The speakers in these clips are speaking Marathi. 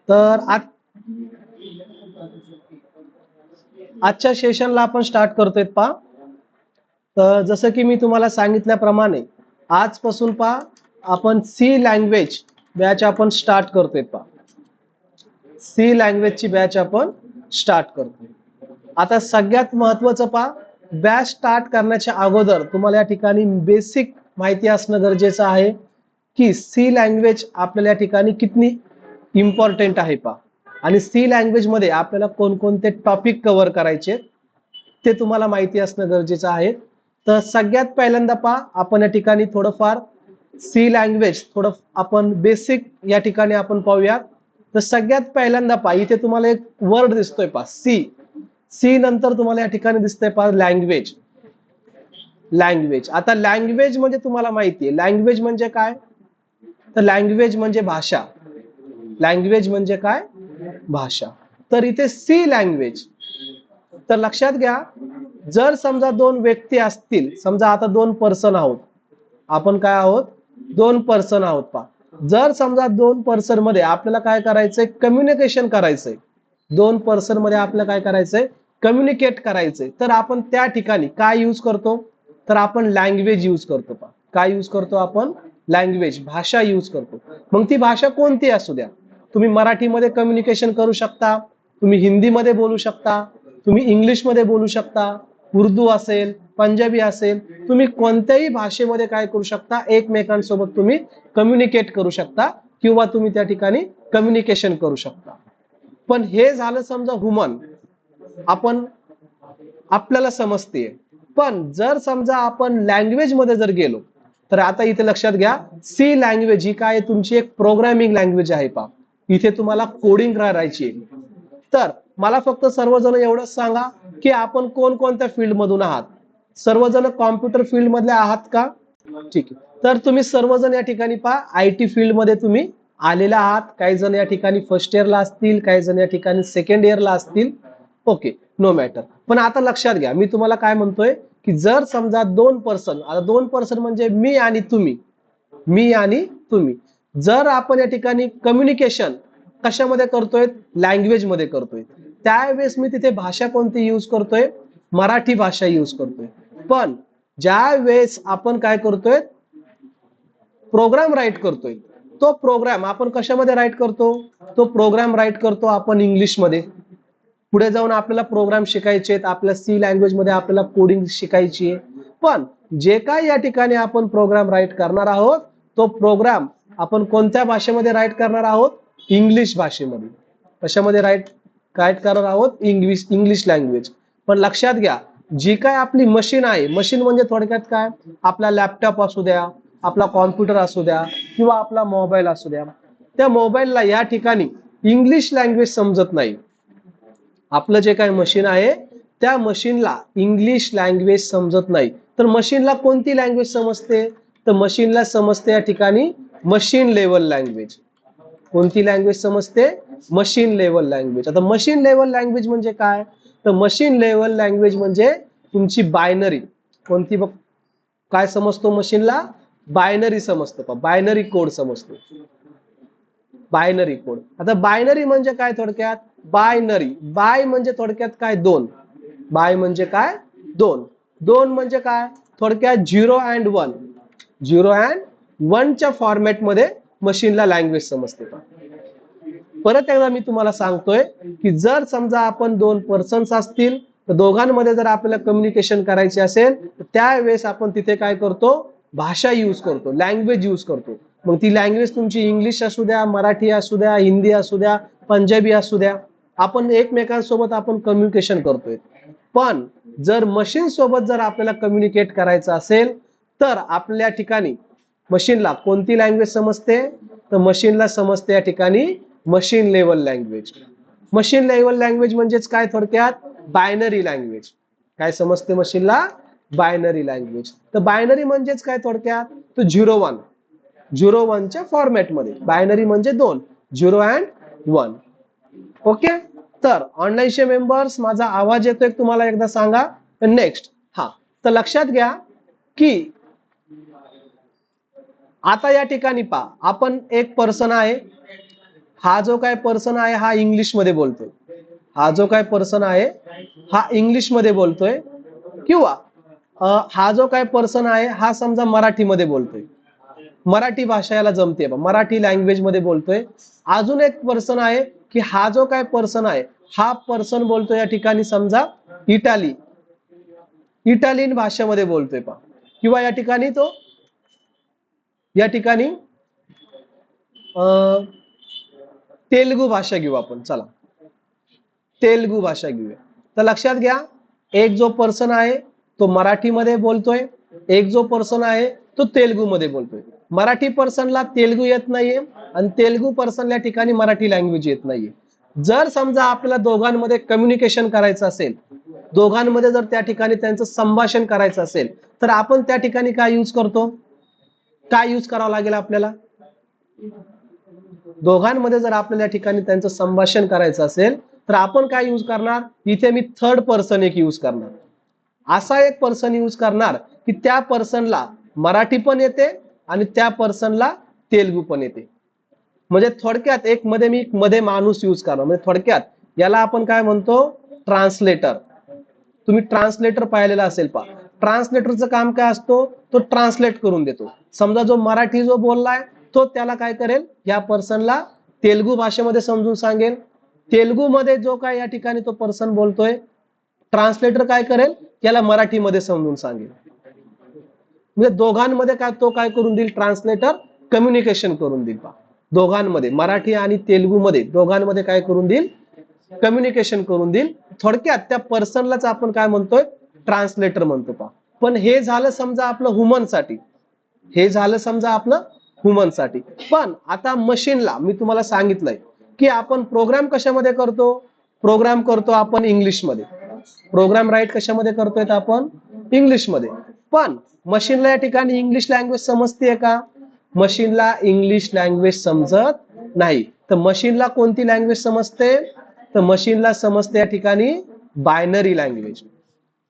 तर आजच्या सेशनला आपण स्टार्ट करतोय पहा. तर जसं की मी तुम्हाला सांगितल्याप्रमाणे आजपासून पहा आपण सी लँग्वेज बॅच आपण स्टार्ट करतोय पहा. सी लँग्वेजची बॅच आपण स्टार्ट करतोय. आता सगळ्यात महत्त्वाचं पहा, बॅच स्टार्ट करण्याच्या अगोदर तुम्हाला या ठिकाणी बेसिक माहिती असणं गरजेचं आहे की सी लँग्वेज आपल्याला या ठिकाणी किती इम्पॉर्टंट आहे पहा. आणि सी लँग्वेज मध्ये आपल्याला कोणकोणते टॉपिक कव्हर करायचे ते तुम्हाला माहिती असणं गरजेचं आहे. तर सगळ्यात पहिल्यांदा पहा आपण या ठिकाणी थोडंफार सी लँग्वेज थोडं आपण बेसिक या ठिकाणी आपण पाहूया. तर सगळ्यात पहिल्यांदा पहा इथे तुम्हाला एक वर्ड दिसतोय पहा सी. सी नंतर तुम्हाला या ठिकाणी दिसतंय पहा लँग्वेज. लँग्वेज आता लँग्वेज म्हणजे तुम्हाला माहिती आहे लँग्वेज म्हणजे काय. तर लँग्वेज म्हणजे भाषा. लँग्वेज म्हणजे काय भाषा. तर इथे सी लँग्वेज. तर लक्षात घ्या जर समजा दोन व्यक्ती असतील समजा आता दोन पर्सन आहोत आपण काय आहोत दोन पर्सन आहोत पहा. जर समजा दोन पर्सन मध्ये आपल्याला काय करायचंय कम्युनिकेशन करायचंय दोन पर्सन मध्ये आपल्याला काय करायचंय कम्युनिकेट करायचंय तर आपण त्या ठिकाणी काय यूज करतो तर आपण लँग्वेज यूज करतो पहा. काय यूज करतो आपण लँग्वेज भाषा यूज करतो. मग ती भाषा कोणती असू द्या तुम्ही मराठीमध्ये कम्युनिकेशन करू शकता तुम्ही हिंदीमध्ये बोलू शकता तुम्ही इंग्लिशमध्ये बोलू शकता उर्दू असेल पंजाबी असेल तुम्ही कोणत्याही भाषेमध्ये काय करू शकता एकमेकांसोबत तुम्ही कम्युनिकेट करू शकता किंवा तुम्ही त्या ठिकाणी कम्युनिकेशन करू शकता. पण हे झालं समजा ह्युमन आपण आपल्याला समजते. पण जर समजा आपण लँग्वेज मध्ये जर गेलो तर आता इथे लक्षात घ्या सी लँग्वेज ही काय तुमची एक प्रोग्रामिंग लँग्वेज आहे पहा. इथे तुम्हाला कोडिंग करायची आहे. तर मला फक्त सर्वजण एवढंच सांगा की आपण कोणकोणत्या फील्ड मधून आहात. सर्वजण कॉम्प्युटर फील्ड मधले आहात का. ठीक आहे. तर तुम्ही सर्वजण या ठिकाणी पहा आयटी फील्ड मध्ये तुम्ही आलेला आहात. काही जण या ठिकाणी फर्स्ट इयरला असतील काही जण या ठिकाणी सेकंड इयरला असतील. Okay no matter. पण आता लक्षात घ्या मी तुम्हाला काय म्हणतोय की जर समजा दोन पर्सन आता दोन पर्सन म्हणजे मी आणि तुम्ही जर आपण या ठिकाणी कम्युनिकेशन कशामध्ये करतोय लँग्वेज मध्ये करतोय त्यावेळेस मी तिथे भाषा कोणती यूज करतोय मराठी भाषा यूज करतोय. पण ज्या वेळेस आपण काय करतोय प्रोग्राम राईट करतोय तो प्रोग्राम आपण कशामध्ये राईट करतो तो प्रोग्राम राईट करतो आपण इंग्लिश मध्ये. पुढे जाऊन आपल्याला प्रोग्राम शिकायचे आहेत आपल्या सी लँग्वेज मध्ये आपल्याला कोडिंग शिकायची आहे. पण जे काय या ठिकाणी आपण प्रोग्राम राईट करणार आहोत तो प्रोग्राम आपण कोणत्या भाषेमध्ये राईट करणार आहोत इंग्लिश भाषेमध्ये. कशामध्ये राईट करणार आहोत इंग्लिश लँग्वेज. पण लक्षात घ्या जी काय आपली मशीन आहे मशीन म्हणजे थोडक्यात काय आपला लॅपटॉप असू द्या आपला कॉम्प्युटर असू द्या किंवा आपला मोबाईल असू द्या त्या मोबाईलला या ठिकाणी इंग्लिश लँग्वेज समजत नाही. आपलं जे काय मशीन आहे त्या मशीनला इंग्लिश लँग्वेज समजत नाही. तर मशीनला कोणती लँग्वेज समजते तर मशीनला समजते या ठिकाणी मशीन लेवल लँग्वेज. कोणती लँग्वेज समजते मशीन लेवल लँग्वेज. आता मशीन लेवल लँग्वेज म्हणजे काय तर मशीन लेवल लँग्वेज म्हणजे तुमची बायनरी कोणती काय समजतो मशीनला बायनरी समजतो बायनरी कोड समजतो. Binary code. आता बायनरी म्हणजे काय थोडक्यात बायनरी बाय म्हणजे थोडक्यात काय दोन. बाय म्हणजे काय दोन. दोन म्हणजे काय थोडक्यात 0 and 1 0 and 1 च्या फॉर्मॅट मध्ये मशीनला लँग्वेज समजते. परत एकदा मी तुम्हाला सांगतोय की जर समजा आपण दोन पर्सन्स असतील तर दोघांमध्ये जर आपल्याला कम्युनिकेशन करायचे असेल तर त्यावेळेस आपण तिथे काय करतो भाषा यूज करतो लँग्वेज यूज करतो. मग ती लँग्वेज तुमची इंग्लिश असू द्या मराठी असू द्या हिंदी असू द्या पंजाबी असू द्या आपण एकमेकांसोबत आपण कम्युनिकेशन करतोय. पण जर मशीन सोबत जर आपल्याला कम्युनिकेट करायचं असेल तर आपल्या ठिकाणी मशीनला कोणती लँग्वेज समजते तर मशीनला समजते या ठिकाणी machine level language. Machine level language म्हणजेच काय थोडक्यात बायनरी लँग्वेज. काय समजते मशीनला बायनरी लँग्वेज. तर बायनरी म्हणजेच काय थोडक्यात तो 0-1 च्या फॉर्मॅट मध्ये बायनरी म्हणजे दोन 0 and 1. ओके. तर ऑनलाईनचे मेंबर्स माझा आवाज येतोय तुम्हाला एकदा सांगा. नेक्स्ट हा तर लक्षात घ्या की आता या ठिकाणी पहा आपण एक पर्सन आहे हा जो काय पर्सन आहे हा इंग्लिश मध्ये बोलतोय, हा जो काय पर्सन आहे हा इंग्लिश मध्ये बोलतोय, किंवा हा जो काय पर्सन आहे हा समजा मराठीमध्ये बोलतोय, मराठी भाषा याला जमते, मराठी लँग्वेज मध्ये बोलतोय. अजून एक पर्सन आहे की हा जो काय पर्सन आहे हा पर्सन बोलतोय या ठिकाणी समजा इटालियन भाषेमध्ये बोलतोय पा, किंवा या ठिकाणी तेलुगू भाषा घेऊ आपण, चला तेलुगू भाषा घेऊया. तर लक्षात घ्या, एक जो पर्सन आहे तो मराठीमध्ये बोलतोय, एक जो पर्सन आहे तो तेलुगू मध्ये बोलतोय. मराठी पर्सनला तेलुगू येत नाहीये आणि तेलुगू पर्सनला ठिकाणी मराठी लँग्वेज येत नाहीये. जर समजा आपल्याला दोघांमध्ये कम्युनिकेशन करायचं असेल, दोघांमध्ये जर त्या ठिकाणी त्यांचं संभाषण करायचं असेल, तर आपण त्या ठिकाणी काय यूज करतो, काय यूज करावं लागेल आपल्याला? दोघांमध्ये जर आपल्याला या ठिकाणी त्यांचं संभाषण करायचं असेल तर आपण काय यूज करणार, इथे मी थर्ड पर्सन एक यूज करणार. असा एक पर्सन यूज करणार की त्या पर्सनला मराठी पण येते आणि त्या पर्सनला तेलुगू पण येते. म्हणजे थोडक्यात एक मध्ये माणूस यूज करणार. म्हणजे थोडक्यात याला आपण काय म्हणतो, ट्रान्सलेटर. तुम्ही ट्रान्सलेटर पाहिलेला असेल पा. ट्रान्सलेटरचं काम काय असतो, तो ट्रान्सलेट करून देतो. समजा जो मराठी जो बोललाय तो त्याला काय करेल, या पर्सनला तेलुगू भाषेमध्ये समजून सांगेल. तेलुगू मध्ये जो काय या ठिकाणी तो पर्सन बोलतोय, ट्रान्सलेटर काय करेल, त्याला मराठीमध्ये समजून सांगेल. म्हणजे दोघांमध्ये काय तो काय करून देईल, ट्रान्सलेटर कम्युनिकेशन करून देईल पा. दोघांमध्ये मराठी आणि तेलुगू मध्ये दोघांमध्ये काय करून देईल, कम्युनिकेशन करून देईल. थोडक्यात त्या पर्सनलाच आपण काय म्हणतोय, ट्रान्सलेटर म्हणतो पा. पण हे झालं समजा आपलं ह्युमन साठी, हे झालं समजा आपलं ह्युमन साठी. पण आता मशीनला मी तुम्हाला सांगितलंय की आपण प्रोग्राम कशामध्ये करतो, प्रोग्राम करतो आपण इंग्लिश मध्ये. प्रोग्राम राईट कशामध्ये करतोय आपण, इंग्लिश मध्ये. पण मशीनला या ठिकाणी इंग्लिश लँग्वेज समजते का, मशीनला इंग्लिश लँग्वेज समजत नाही. तर मशीनला कोणती लँग्वेज समजते, तर मशीनला समजते या ठिकाणी बायनरी लँग्वेज.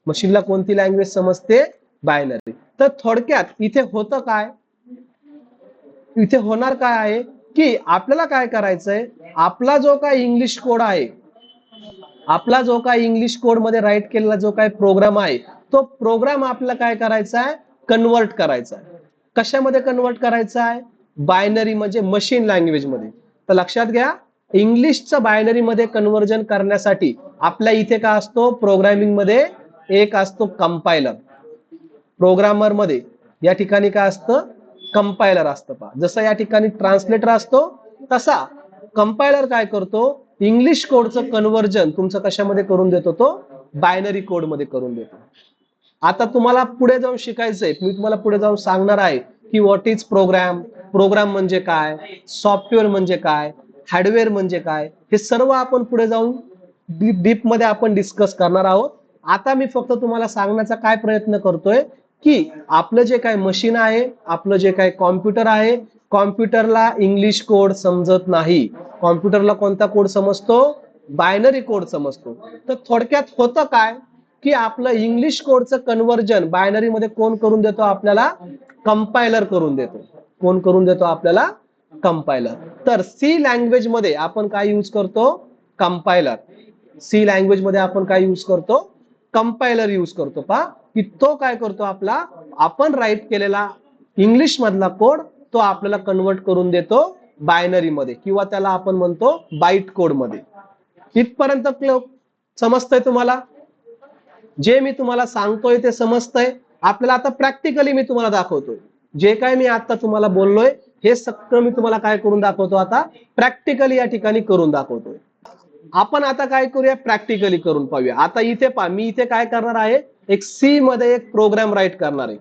मशीनला कोणती लँग्वेज समजते, बायनरी. तर थोडक्यात इथे होतं काय, इथे होणार काय आहे की आपल्याला काय करायचंय, आपला जो काय इंग्लिश कोड आहे, आपला जो काय इंग्लिश कोड मध्ये राईट केलेला जो काय प्रोग्राम आहे, तो प्रोग्राम आपल्याला काय करायचा आहे, कन्वर्ट करायचा आहे. कशामध्ये कन्वर्ट करायचा आहे, बायनरी म्हणजे मशीन लँग्वेज मध्ये. तर लक्षात घ्या, इंग्लिशचं बायनरी मध्ये कन्व्हर्जन करण्यासाठी आपल्या इथे काय असतो, प्रोग्रामिंग मध्ये एक असतो कंपायलर. प्रोग्रामर मध्ये या ठिकाणी काय असतं, कंपायलर असतं पहा. जसं या ठिकाणी ट्रान्सलेटर असतो तसा कंपायलर काय करतो, इंग्लिश कोडचं कन्व्हर्जन तुमचं कशामध्ये करून देतो, तो बायनरी कोड मध्ये करून देतो. आता तुम्हाला पुढे जाऊन शिकायचंय, मी तुम्हाला पुढे जाऊन सांगणार आहे की व्हॉट इज प्रोग्राम, प्रोग्राम म्हणजे काय, सॉफ्टवेअर म्हणजे काय, हार्डवेअर म्हणजे काय, हे सर्व आपण पुढे जाऊन डीप मध्ये आपण डिस्कस करणार आहोत. आता मी फक्त तुम्हाला सांगण्याचा काय प्रयत्न करतोय की आपलं जे काय मशीन आहे, आपलं जे काय कॉम्प्युटर आहे, कॉम्प्युटरला इंग्लिश कोड समजत नाही. कॉम्प्युटरला कोणता कोड समजतो, बायनरी कोड समजतो. तर थोडक्यात होतं काय की आपलं इंग्लिश कोडचं कन्व्हर्जन बायनरी मध्ये कोण करून देतो, आपल्याला कंपायलर करून देतो. कोण करून देतो आपल्याला, कंपायलर. तर सी लँग्वेज मध्ये आपण काय यूज करतो, कंपायलर. सी लँग्वेज मध्ये आपण काय यूज करतो, कंपायलर यूज करतो पहा. की तो काय करतो, आपला आपण राईट केलेला इंग्लिश मधला कोड तो आपल्याला कन्वर्ट करून देतो बायनरी मध्ये, किंवा त्याला आपण म्हणतो बाईट कोड मध्ये. इथपर्यंत समजतंय तुम्हाला, जे मी तुम्हाला सांगतोय ते समजतंय आपल्याला. आता प्रॅक्टिकली मी तुम्हाला दाखवतोय, जे काय मी आता तुम्हाला बोललोय हे सगळं मी तुम्हाला काय करून दाखवतो, आता प्रॅक्टिकली या ठिकाणी करून दाखवतोय. आपण आता काय करूया, प्रॅक्टिकली करून पाहूया. आता इथे पहा, मी इथे काय करणार आहे, एक सी मध्ये एक प्रोग्राम राईट करणार आहे.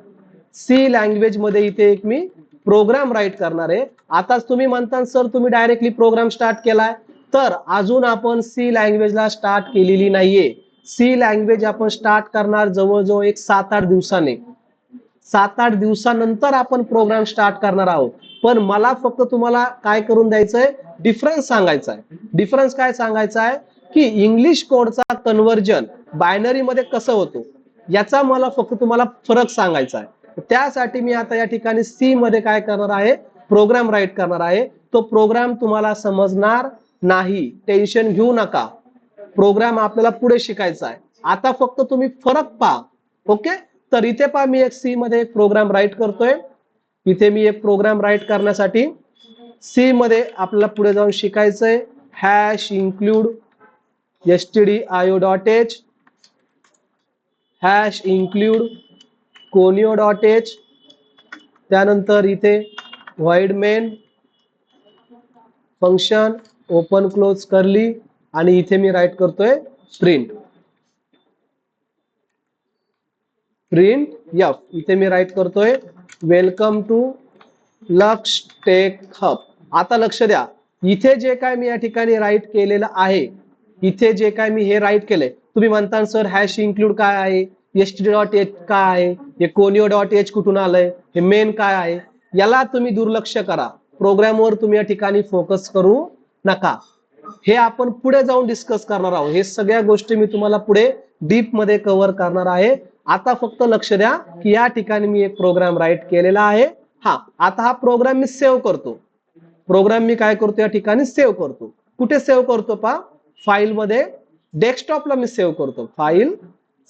सी लँग्वेज मध्ये इथे एक मी प्रोग्राम राईट करणार आहे. आता तुम्ही म्हणता सर तुम्ही डायरेक्टली प्रोग्राम स्टार्ट केलाय, तर अजून आपण सी लँग्वेजला स्टार्ट केलेली नाहीये. सी लँग्वेज आपण स्टार्ट करणार जवळजवळ एक 7-8 दिवसाने. 7-8 दिवसानंतर आपण प्रोग्राम स्टार्ट करणार आहोत. पण मला फक्त तुम्हाला काय करून द्यायचंय, डिफरन्स सांगायचा आहे. डिफरन्स काय सांगायचा आहे की इंग्लिश कोडचा कन्व्हर्जन बायनरी मध्ये कसं होतो, याचा मला फक्त तुम्हाला फरक सांगायचा आहे. त्यासाठी मी आता या ठिकाणी सी मध्ये काय करणार आहे, प्रोग्राम राईट करणार आहे. तो प्रोग्राम तुम्हाला समजणार नाही, टेन्शन घेऊ नका. प्रोग्राम आपल्याला पुढे शिकायचा आहे. आता फक्त तुम्ही फरक पहा. ओके, तर इथे पहा मी एक सी मध्ये एक प्रोग्राम राईट करतोय. इथे मी एक प्रोग्राम राईट करण्यासाठी सी मध्ये आपल्याला पुढे जाऊन शिकायचंय. Hash include stdio.h, hash include conio.h, त्यानंतर इथे void main function open close करली आणि इथे मी राईट करतोय प्रिंट एफ. इथे मी राईट करतोय welcome to Laksh tech hub. आता लक्ष द्या, इथे जे काय मी या ठिकाणी राईट केलेलं आहे, इथे जे काय मी हे राईट केलंय, तुम्ही म्हणता सर हॅश इन्क्लूड काय आहे, stdio.h काय आहे, हे conio.h कुठून आलंय, हे मेन काय आहे, याला तुम्ही दुर्लक्ष करा. प्रोग्रामवर तुम्ही या ठिकाणी फोकस करू नका. हे आपण पुढे जाऊन डिस्कस करणार आहोत. हे सगळ्या गोष्टी मी तुम्हाला पुढे डीप मध्ये कव्हर करणार आहे. आता फक्त लक्ष द्या की या ठिकाणी मी एक प्रोग्राम राईट केलेला आहे. आता हा प्रोग्राम मी सेव्ह करतो. प्रोग्राम मी काय करतो, या ठिकाणी सेव्ह करतो. कुठे सेव्ह करतो पहा, फाईल मध्ये, डेस्कटॉपला मी सेव्ह करतो. फाईल,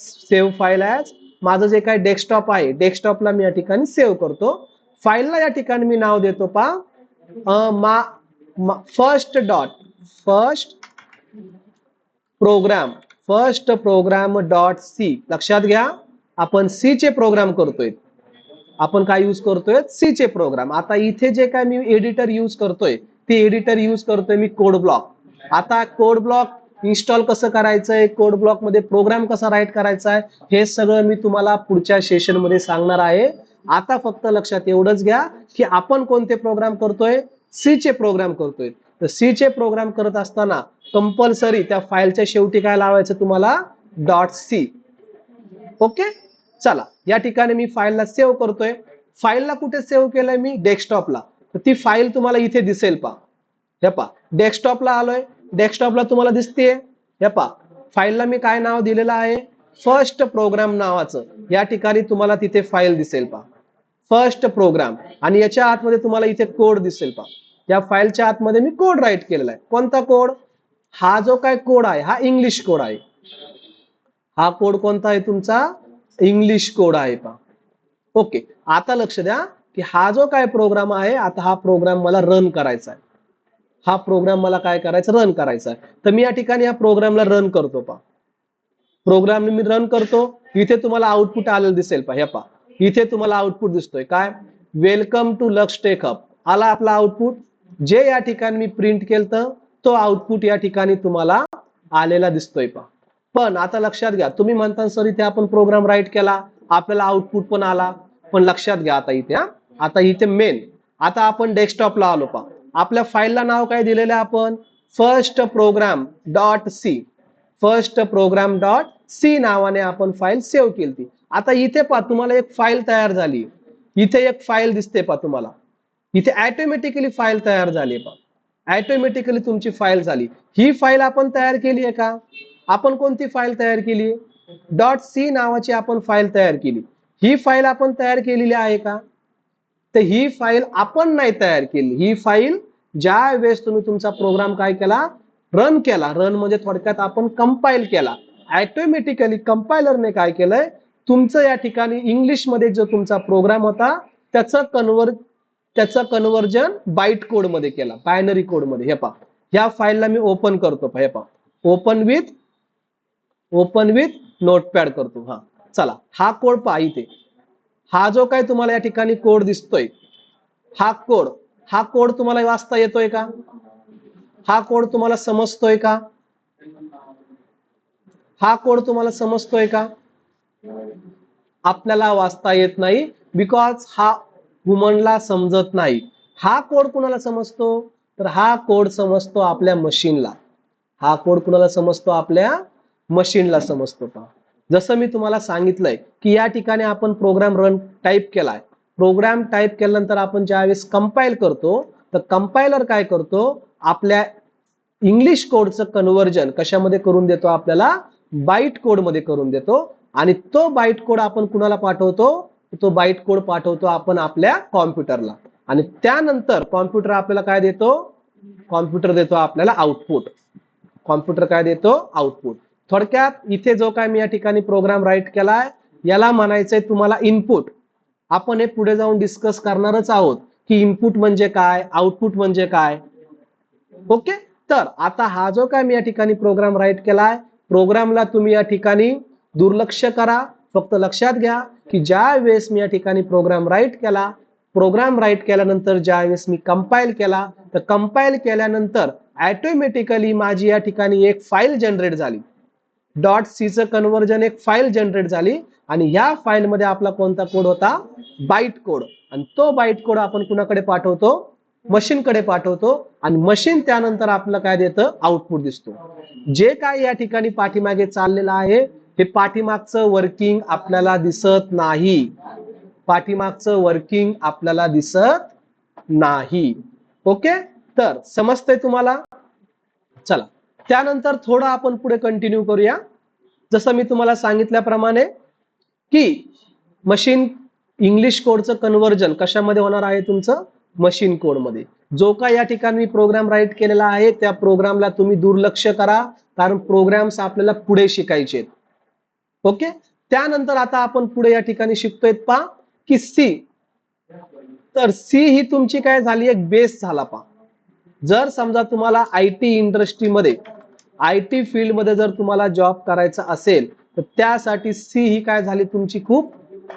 सेव्ह फाईल ॲज, माझं जे काय डेस्कटॉप आहे, डेस्कटॉपला मी या ठिकाणी सेव्ह करतो. फाईलला या ठिकाणी मी नाव देतो पहा फर्स्ट प्रोग्राम डॉट सी. लक्षात घ्या, आपण सी चे प्रोग्राम करतोय. आपण काय यूज करतोय, सी चे प्रोग्राम. आता इथे जे काय मी एडिटर यूज करतोय, ते एडिटर यूज करतोय मी कोड ब्लॉक. आता कोड ब्लॉक इन्स्टॉल कसं करायचंय, कोड ब्लॉक मध्ये प्रोग्राम कसा राईट करायचा आहे, हे सगळं मी तुम्हाला पुढच्या सेशन मध्ये सांगणार आहे. आता फक्त लक्षात एवढंच घ्या की आपण कोणते प्रोग्राम करतोय, सी चे प्रोग्राम करतोय. तर सी चे प्रोग्राम करत असताना कंपल्सरी त्या फाईलच्या शेवटी काय लावायचं तुम्हाला, .c. ओके, चला या ठिकाणी मी फाईलला सेव्ह करतोय. फाईलला कुठे सेव्ह केलंय मी, डेस्कटॉपला. तर ती फाईल तुम्हाला इथे दिसेल पहा. हे पहा, डेस्कटॉपला आलोय, डेस्कटॉपला तुम्हाला दिसतेय. हे पहा, फाईलला मी काय नाव दिलेलं आहे, फर्स्ट प्रोग्राम नावाचं. या ठिकाणी तुम्हाला तिथे फाईल दिसेल पहा, फर्स्ट प्रोग्राम. आणि याच्या आतमध्ये तुम्हाला इथे कोड दिसेल पहा. या फाईलच्या आतमध्ये मी कोड राईट केलेला आहे. कोणता कोड, हा जो काय कोड आहे हा इंग्लिश कोड आहे. हा कोड कोणता आहे तुमचा, इंग्लिश कोड आहे पहा. ओके, आता लक्ष द्या की हा जो काय प्रोग्राम आहे, आता हा प्रोग्राम मला रन करायचा आहे. हा प्रोग्राम मला काय करायचं, रन करायचा आहे. तर मी या ठिकाणी या प्रोग्रामला रन करतो पहा. प्रोग्राम मी रन करतो. इथे तुम्हाला आउटपुट आलेलं दिसेल पहा. हे पहा, इथे तुम्हाला आउटपुट दिसतोय काय, welcome to Laksh tech hub. आला आपला आउटपुट. जे या ठिकाणी मी प्रिंट केलं तो आउटपुट या ठिकाणी तुम्हाला आलेला दिसतोय पहा. पण आता लक्षात घ्या, तुम्ही म्हणता सर इथे आपण प्रोग्राम राईट केला, आपल्याला आउटपुट पण आला. पण लक्षात घ्या आता इथे, आता इथे मेन. आता आपण डेस्कटॉपला आलो पहा. आपल्या फाईलला नाव काय दिलेलं आहे आपण, first program dot C. First program dot C नावाने आपण फाईल सेव्ह केली. आता इथे पहा, तुम्हाला एक फाईल तयार झाली. इथे एक फाईल दिसते पहा तुम्हाला. इथे ऑटोमॅटिकली फाईल तयार झाली पहा. ऑटोमॅटिकली तुमची फाईल झाली. ही फाईल आपण तयार केली आहे का, आपण कोणती फाईल तयार केली, .c नावाची आपण फाईल तयार केली. ही फाईल आपण तयार केलेली आहे का, तर ही फाईल आपण नाही तयार केली. ही फाईल ज्या वेळेस तुम्ही तुमचा प्रोग्राम काय केला, रन केला, रन म्हणजे थोडक्यात आपण कंपाईल केला, ऑटोमॅटिकली कंपायलरने काय केलंय, तुमचं या ठिकाणी इंग्लिश मध्ये जो तुमचा प्रोग्राम होता त्याचं कन्व्हर्जन बाईट कोड मध्ये केला, बायनरी कोड मध्ये. हे पहा, या फाईलला मी ओपन करतो. हे पहा, ओपन विथ नोटपॅड करतो. चला हा कोड पहा. इथे हा जो काय तुम्हाला या ठिकाणी कोड दिसतोय, हा कोड तुम्हाला वाचता येतोय का, हा कोड तुम्हाला समजतोय का, हा कोड तुम्हाला समजतोय का, आपल्याला वाचता येत नाही, बिकॉज हा ह्युमनला समजत नाही. हा कोड कुणाला समजतो, तर हा कोड समजतो आपल्या मशीनला. हा कोड कुणाला समजतो, आपल्या मशीनला समजतो. पहा, जसं मी तुम्हाला सांगितलंय की या ठिकाणी आपण प्रोग्राम रन टाईप केलाय. प्रोग्राम टाईप केल्यानंतर आपण ज्यावेळेस कंपाईल करतो, तर कंपायलर काय करतो, आपल्या इंग्लिश कोडचं कन्व्हर्जन कशामध्ये करून देतो, आपल्याला बाईट कोड मध्ये करून देतो. आणि तो बाईट कोड आपण कुणाला पाठवतो, तो बाईट कोड पाठवतो आपण आपल्या कॉम्प्युटरला. आणि त्यानंतर कॉम्प्युटर आपल्याला काय देतो, कॉम्प्युटर देतो आपल्याला आउटपुट. कॉम्प्युटर काय देतो, आउटपुट. थोडक्यात इथे जो काय मी या ठिकाणी प्रोग्राम राईट केलाय याला म्हणायचंय तुम्हाला इनपुट. आपण हे पुढे जाऊन डिस्कस करणारच आहोत की इनपुट म्हणजे काय, आउटपुट म्हणजे काय. ओके. तर आता हा जो काय मी या ठिकाणी प्रोग्राम राईट केलाय, प्रोग्रामला तुम्ही या ठिकाणी दुर्लक्ष करा. फक्त लक्षात घ्या की ज्या वेळेस मी या ठिकाणी प्रोग्राम राईट केला, प्रोग्राम राईट केल्यानंतर ज्या वेळेस मी कंपाईल केला, तर कंपाईल केल्यानंतर ऑटोमॅटिकली माझी या ठिकाणी एक फाईल जनरेट झाली. डॉट सी चं कन्व्हर्जन एक फाईल जनरेट झाली आणि ह्या फाईल मध्ये आपला कोणता कोड होता, बाईट कोड. आणि तो बाईट कोड आपण कुणाकडे पाठवतो, मशीनकडे पाठवतो आणि मशीन त्यानंतर आपल्याला काय देतं, आउटपुट दिसतो. जे काय या ठिकाणी पाठीमागे चाललेलं आहे हे पाठीमागचं वर्किंग आपल्याला दिसत नाही. पाठीमागचं वर्किंग आपल्याला दिसत नाही. ओके. तर समजतंय तुम्हाला. चला त्यानंतर थोडं आपण पुढे कंटिन्यू करूया. जसं मी तुम्हाला सांगितल्याप्रमाणे की मशीन इंग्लिश कोडचं कन्व्हर्जन कशामध्ये होणार आहे, तुमचं मशीन कोड मध्ये. जो काय या ठिकाणी प्रोग्राम राईट केलेला आहे त्या प्रोग्रामला तुम्ही दुर्लक्ष करा, कारण प्रोग्राम्स आपल्याला पुढे शिकायचे. ओके. त्यानंतर आता आपण पुढे या ठिकाणी शिकतोय पहा की सी. तर सी ही तुमची काय झाली, एक बेस झाला पहा. जर समजा तुम्हाला आयटी इंडस्ट्रीमध्ये, आयटी फील्ड मध्ये जर तुम्हाला जॉब करायचा असेल तर त्यासाठी सी ही काय झाली, तुमची खूप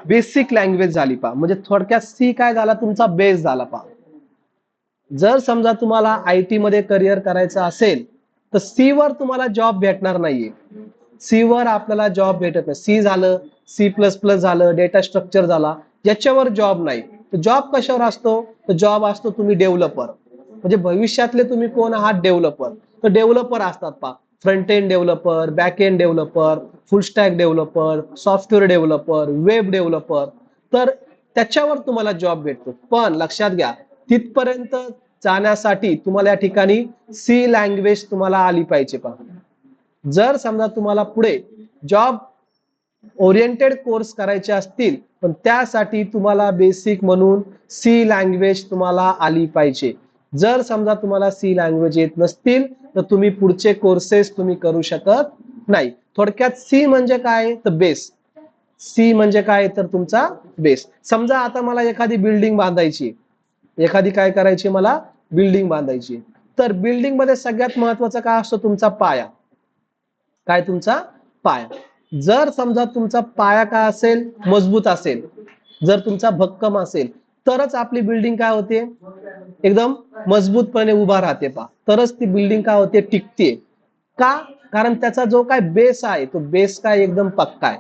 बेसिक लँग्वेज झाली पहा. म्हणजे थोडक्यात सी काय झाला, तुमचा बेस झाला पहा. जर समजा तुम्हाला आयटी मध्ये करिअर करायचं असेल तर सी वर तुम्हाला जॉब भेटणार नाहीये. सी वर आपल्याला जॉब भेटत नाही. सी झालं, सी प्लस प्लस झालं, डेटा स्ट्रक्चर झाला, याच्यावर जॉब नाही. तर जॉब कशावर असतो, तर जॉब असतो तुम्ही डेव्हलपर. म्हणजे भविष्यातले तुम्ही कोण आहात, डेव्हलपर. तर डेव्हलपर असतात पहा, front end developer, back end developer, फुल stack developer, software developer, web developer. तर त्याच्यावर तुम्हाला जॉब भेटतो. पण लक्षात घ्या तिथपर्यंत जाण्यासाठी तुम्हाला या ठिकाणी सी लँग्वेज तुम्हाला आली पाहिजे पहा. जर समजा तुम्हाला पुढे जॉब ओरिएंटेड कोर्स करायचे असतील पण त्यासाठी तुम्हाला बेसिक म्हणून सी लँग्वेज तुम्हाला आली पाहिजे. जर समजा तुम्हाला सी लँग्वेज येत नसतील तर तुम्ही पुढचे कोर्सेस तुम्ही करू शकत नाही. थोडक्यात सी म्हणजे काय, तर बेस. सी म्हणजे काय, तर तुमचा बेस. समजा आता मला एखादी बिल्डिंग बांधायची, एखादी काय करायची, मला बिल्डिंग बांधायची. तर बिल्डिंग मध्ये सगळ्यात महत्वाचा काय असतो, तुमचा पाया. काय, तुमचा पाया. जर समजा तुमचा पाया काय असेल, मजबूत असेल, जर तुमचा भक्कम असेल तरच आपली बिल्डिंग काय होते, एकदम मजबूतपणे उभा राहते पहा. तरच ती बिल्डिंग काय होते, टिकते. का, कारण त्याचा जो काय बेस आहे तो बेस काय एकदम पक्का आहे.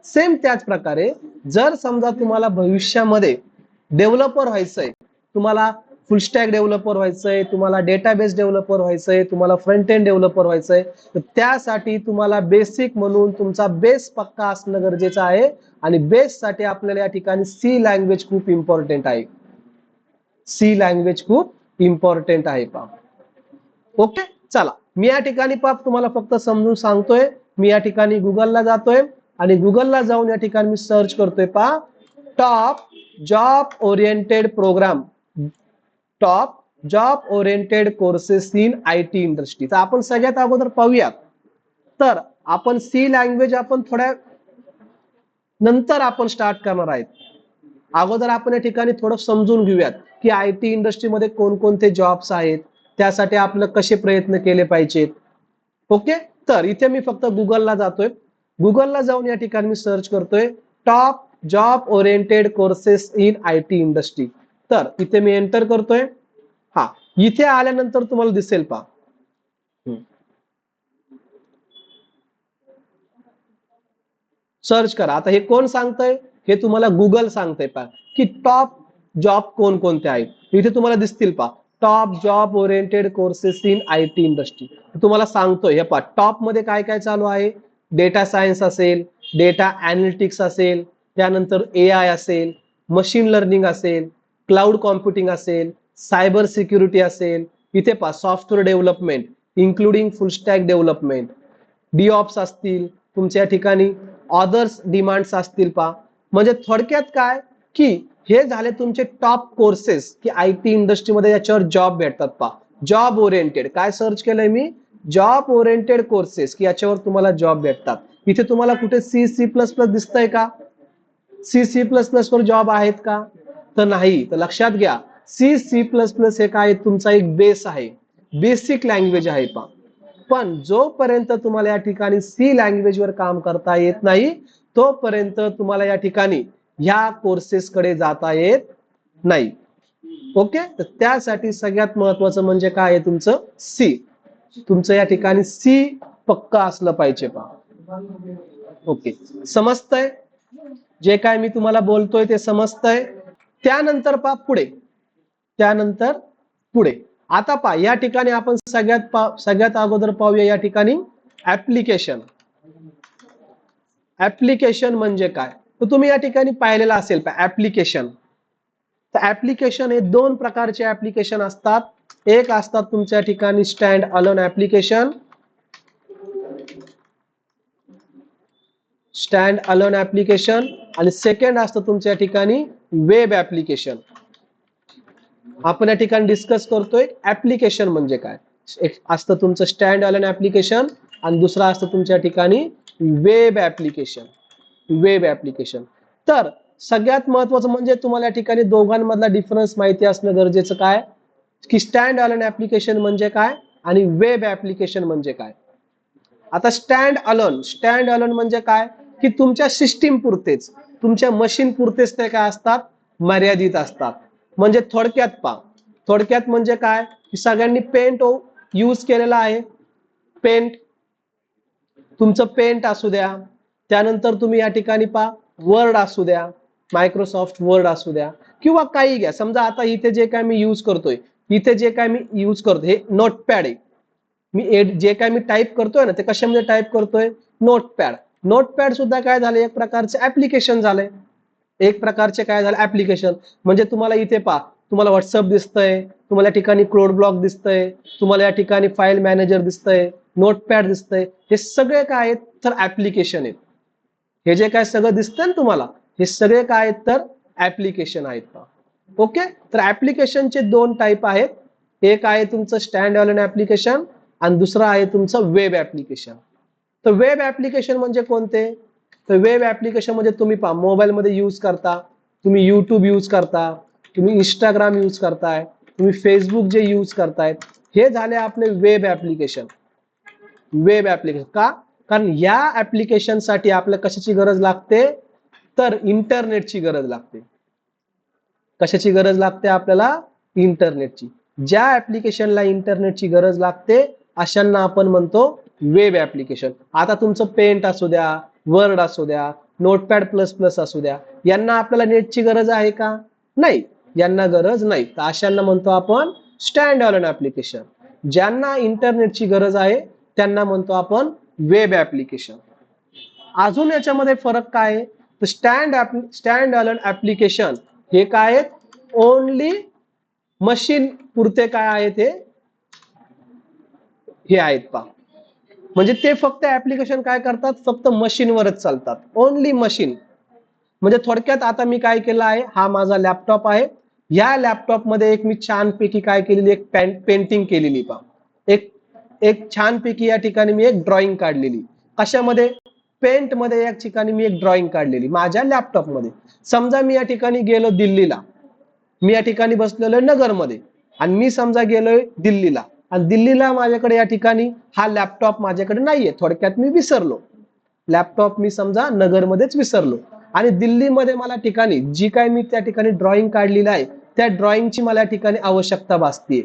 सेम त्याच प्रकारे जर समजा तुम्हाला भविष्यामध्ये डेव्हलपर व्हायचंय, तुम्हाला फुल स्टॅक डेव्हलपर व्हायचंय, तुम्हाला डेटाबेस डेव्हलपर व्हायचंय, तुम्हाला फ्रंट एंड डेव्हलपर व्हायचंय, तर त्यासाठी तुम्हाला बेसिक म्हणून तुमचा बेस पक्का असणं गरजेचं आहे. आणि बेस साठी आपल्याला या ठिकाणी सी लँग्वेज खूप इम्पॉर्टंट आहे. सी लँग्वेज खूप इम्पॉर्टंट आहे पहा. ओके. चला मी या ठिकाणी तुम्हाला फक्त समजून सांगतोय. मी या ठिकाणी गुगलला जातोय आणि गुगलला जाऊन या ठिकाणी मी सर्च करतोय पहा, top job oriented program, top job oriented courses in IT industry. तर आपण सगळ्यात अगोदर पाहूयात. तर आपण सी लँग्वेज आपण थोड्या नंतर आपण स्टार्ट करणार आहेत. अगोदर आपण या ठिकाणी थोडं समजून घेऊयात की आयटी इंडस्ट्रीमध्ये कोणकोणते जॉब्स आहेत, त्यासाठी आपलं कसे प्रयत्न केले पाहिजेत. ओके. तर इथे मी फक्त गुगलला जातोय. गुगलला जाऊन या ठिकाणी मी सर्च करतोय top job oriented courses in IT industry. तर इथे मी एंटर करतोय. हा, इथे आल्यानंतर तुम्हाला दिसेल पहा, सर्च करा. आता हे कोण सांगतंय, हे तुम्हाला गुगल सांगतंय पहा की टॉप जॉब कोणकोणते आहेत. इथे तुम्हाला दिसतील पहा, top job oriented courses in IT industry. तुम्हाला सांगतोय हे पहा, टॉप मध्ये काय काय चालू आहे. डेटा सायन्स असेल, डेटा अॅनालिटिक्स असेल, त्यानंतर AI असेल, मशीन लर्निंग असेल, क्लाउड कॉम्प्युटिंग असेल, सायबर सिक्युरिटी असेल. इथे पहा सॉफ्टवेअर डेव्हलपमेंट इन्क्लुडिंग फुल स्टॅक डेव्हलपमेंट, DOps असतील तुमच्या ठिकाणी, ऑदर्स डिमांड्स असतील पहा. म्हणजे थोडक्यात काय, की हे झाले तुमचे टॉप कोर्सेस की IT इंडस्ट्रीमध्ये याच्यावर जॉब भेटतात पा. जॉब ओरिएंटेड काय सर्च केलंय मी, जॉब ओरिएंटेड कोर्सेस की याच्यावर तुम्हाला जॉब भेटतात. इथे तुम्हाला कुठे C++ दिसतंय का? C++ वर जॉब आहेत का? तर नाही. तर लक्षात घ्या, C++ हे काय तुमचा एक बेस आहे, बेसिक लँग्वेज आहे पा. पण जोपर्यंत तुम्हाला या ठिकाणी C लँग्वेजवर काम करता येत नाही तोपर्यंत तुम्हाला या ठिकाणी ह्या कोर्सेसकडे जाता येत नाही. ओके, तर त्यासाठी सगळ्यात महत्वाचं म्हणजे काय आहे तुमचं C. तुमचं या ठिकाणी C पक्का असलं पाहिजे पहा. ओके, समजतंय? जे काय मी तुम्हाला बोलतोय ते समजतंय? त्यानंतर पहा पुढे, त्यानंतर पुढे आता पहा या ठिकाणी आपण सगळ्यात अगोदर पाहूया या ठिकाणी ऍप्लिकेशन. ऍप्लिकेशन म्हणजे काय तर तुम्ही या ठिकाणी पाहिलेलं असेल ऍप्लिकेशन. तर ऍप्लिकेशन हे दोन प्रकारचे ऍप्लिकेशन असतात. एक असतात तुमच्या ठिकाणी stand alone application, stand alone application, आणि सेकंड असतं तुमच्या ठिकाणी वेब ऍप्लिकेशन. आपण या ठिकाणी डिस्कस करतोय ऍप्लिकेशन म्हणजे काय. एक असतं तुमचं स्टँड अलोन ऍप्लिकेशन आणि दुसरा असतं तुमच्या ठिकाणी वेब ऍप्लिकेशन. Web application. तर सगळ्यात महत्वाचं म्हणजे तुम्हाला या ठिकाणी दोघांमधला डिफरन्स माहिती असणं गरजेचं काय की स्टँड अलोन ऍप्लिकेशन म्हणजे काय आणि वेब ऍप्लिकेशन म्हणजे काय. आता स्टँड अलोन म्हणजे काय की तुमच्या सिस्टीम पुरतेच, तुमच्या मशीन पुरतेच ते काय असतात, मर्यादित असतात. म्हणजे थोडक्यात म्हणजे काय की सगळ्यांनी पेंट यूज केलेला आहे. पेंट, तुमचं पेंट असू द्या, त्यानंतर तुम्ही या ठिकाणी वर्ड असू द्या, मायक्रोसॉफ्ट वर्ड असू द्या किंवा काही घ्या. समजा आता इथे जे काय मी यूज करतोय, हे नोटपॅड आहे. मी जे काय मी टाईप करतोय ना ते कशामध्ये टाईप करतोय, नोटपॅड. नोटपॅड सुद्धा काय झालं, एक प्रकारचे ऍप्लिकेशन झालंय. एक प्रकारचे काय झालं ऍप्लिकेशन. म्हणजे तुम्हाला इथे तुम्हाला व्हॉट्सअप दिसतंय, तुम्हाला या ठिकाणी कोड ब्लॉक दिसतंय, तुम्हाला या ठिकाणी फाईल मॅनेजर दिसतंय, नोटपॅड दिसतंय. हे सगळे काय आहेत तर ऍप्लिकेशन आहेत. हे जे काय सगळं दिसतंय ना तुम्हाला, हे सगळे काय आहेत तर ऍप्लिकेशन आहेत. ओके, तर ऍप्लिकेशनचे दोन टाईप आहेत. एक आहे तुमचं स्टँड अलोन ऍप्लिकेशन आणि दुसरा आहे तुमचं वेब ऍप्लिकेशन. तर वेब ऍप्लिकेशन म्हणजे कोणते, तर वेब ऍप्लिकेशन म्हणजे तुम्ही मोबाईल मध्ये यूज करता, तुम्ही युट्यूब यूज करता, तुम्ही इंस्टाग्राम यूज करताय, तुम्ही फेसबुक जे यूज करतायत, हे झाले आपले वेब ऍप्लिकेशन. वेब ऍप्लिकेशन का, कारण या ऍप्लिकेशन साठी आपल्याला कशाची गरज लागते तर इंटरनेटची गरज लागते. कशाची गरज लागते आपल्याला, इंटरनेटची. ज्या ऍप्लिकेशनला इंटरनेटची गरज लागते अशांना आपण म्हणतो वेब ऍप्लिकेशन. आता तुमचं पेंट असू द्या, वर्ड असू द्या, नोटपॅड प्लस प्लस असू द्या, यांना आपल्याला नेटची गरज आहे का, नाही, यांना गरज नाही. तर अशांना म्हणतो आपण स्टँड अलोन ऍप्लिकेशन. ज्यांना इंटरनेटची गरज आहे त्यांना म्हणतो आपण वेब ऍप्लिकेशन. अजून याच्यामध्ये फरक काय आहे, तर स्टँड अलोन ऍप्लिकेशन हे काय आहेत, ओनली मशीन पुरते काय आहेत, हे आहेत म्हणजे ते फक्त ऍप्लिकेशन काय करतात, फक्त मशीनवरच चालतात, ओनली मशीन. म्हणजे थोडक्यात आता मी काय केलं आहे, हा माझा लॅपटॉप आहे, या लॅपटॉप मध्ये एक मी छानपैकी काय केलेली, एक पेंटिंग केलेली एक छानपैकी या ठिकाणी मी एक ड्रॉइंग काढलेली. कशामध्ये, पेंट मध्ये या ठिकाणी मी एक ड्रॉइंग काढलेली माझ्या लॅपटॉप मध्ये. समजा मी या ठिकाणी गेलो दिल्लीला, मी या ठिकाणी बसलेलो नगरमध्ये आणि मी समजा गेलोय दिल्लीला आणि दिल्लीला माझ्याकडे या ठिकाणी हा लॅपटॉप माझ्याकडे नाहीये. थोडक्यात मी विसरलो लॅपटॉप, मी समजा नगरमध्येच विसरलो आणि दिल्लीमध्ये मला ठिकाणी जी काय मी त्या ठिकाणी ड्रॉइंग काढलेली आहे त्या ड्रॉइंगची मला या ठिकाणी आवश्यकता भासतीये.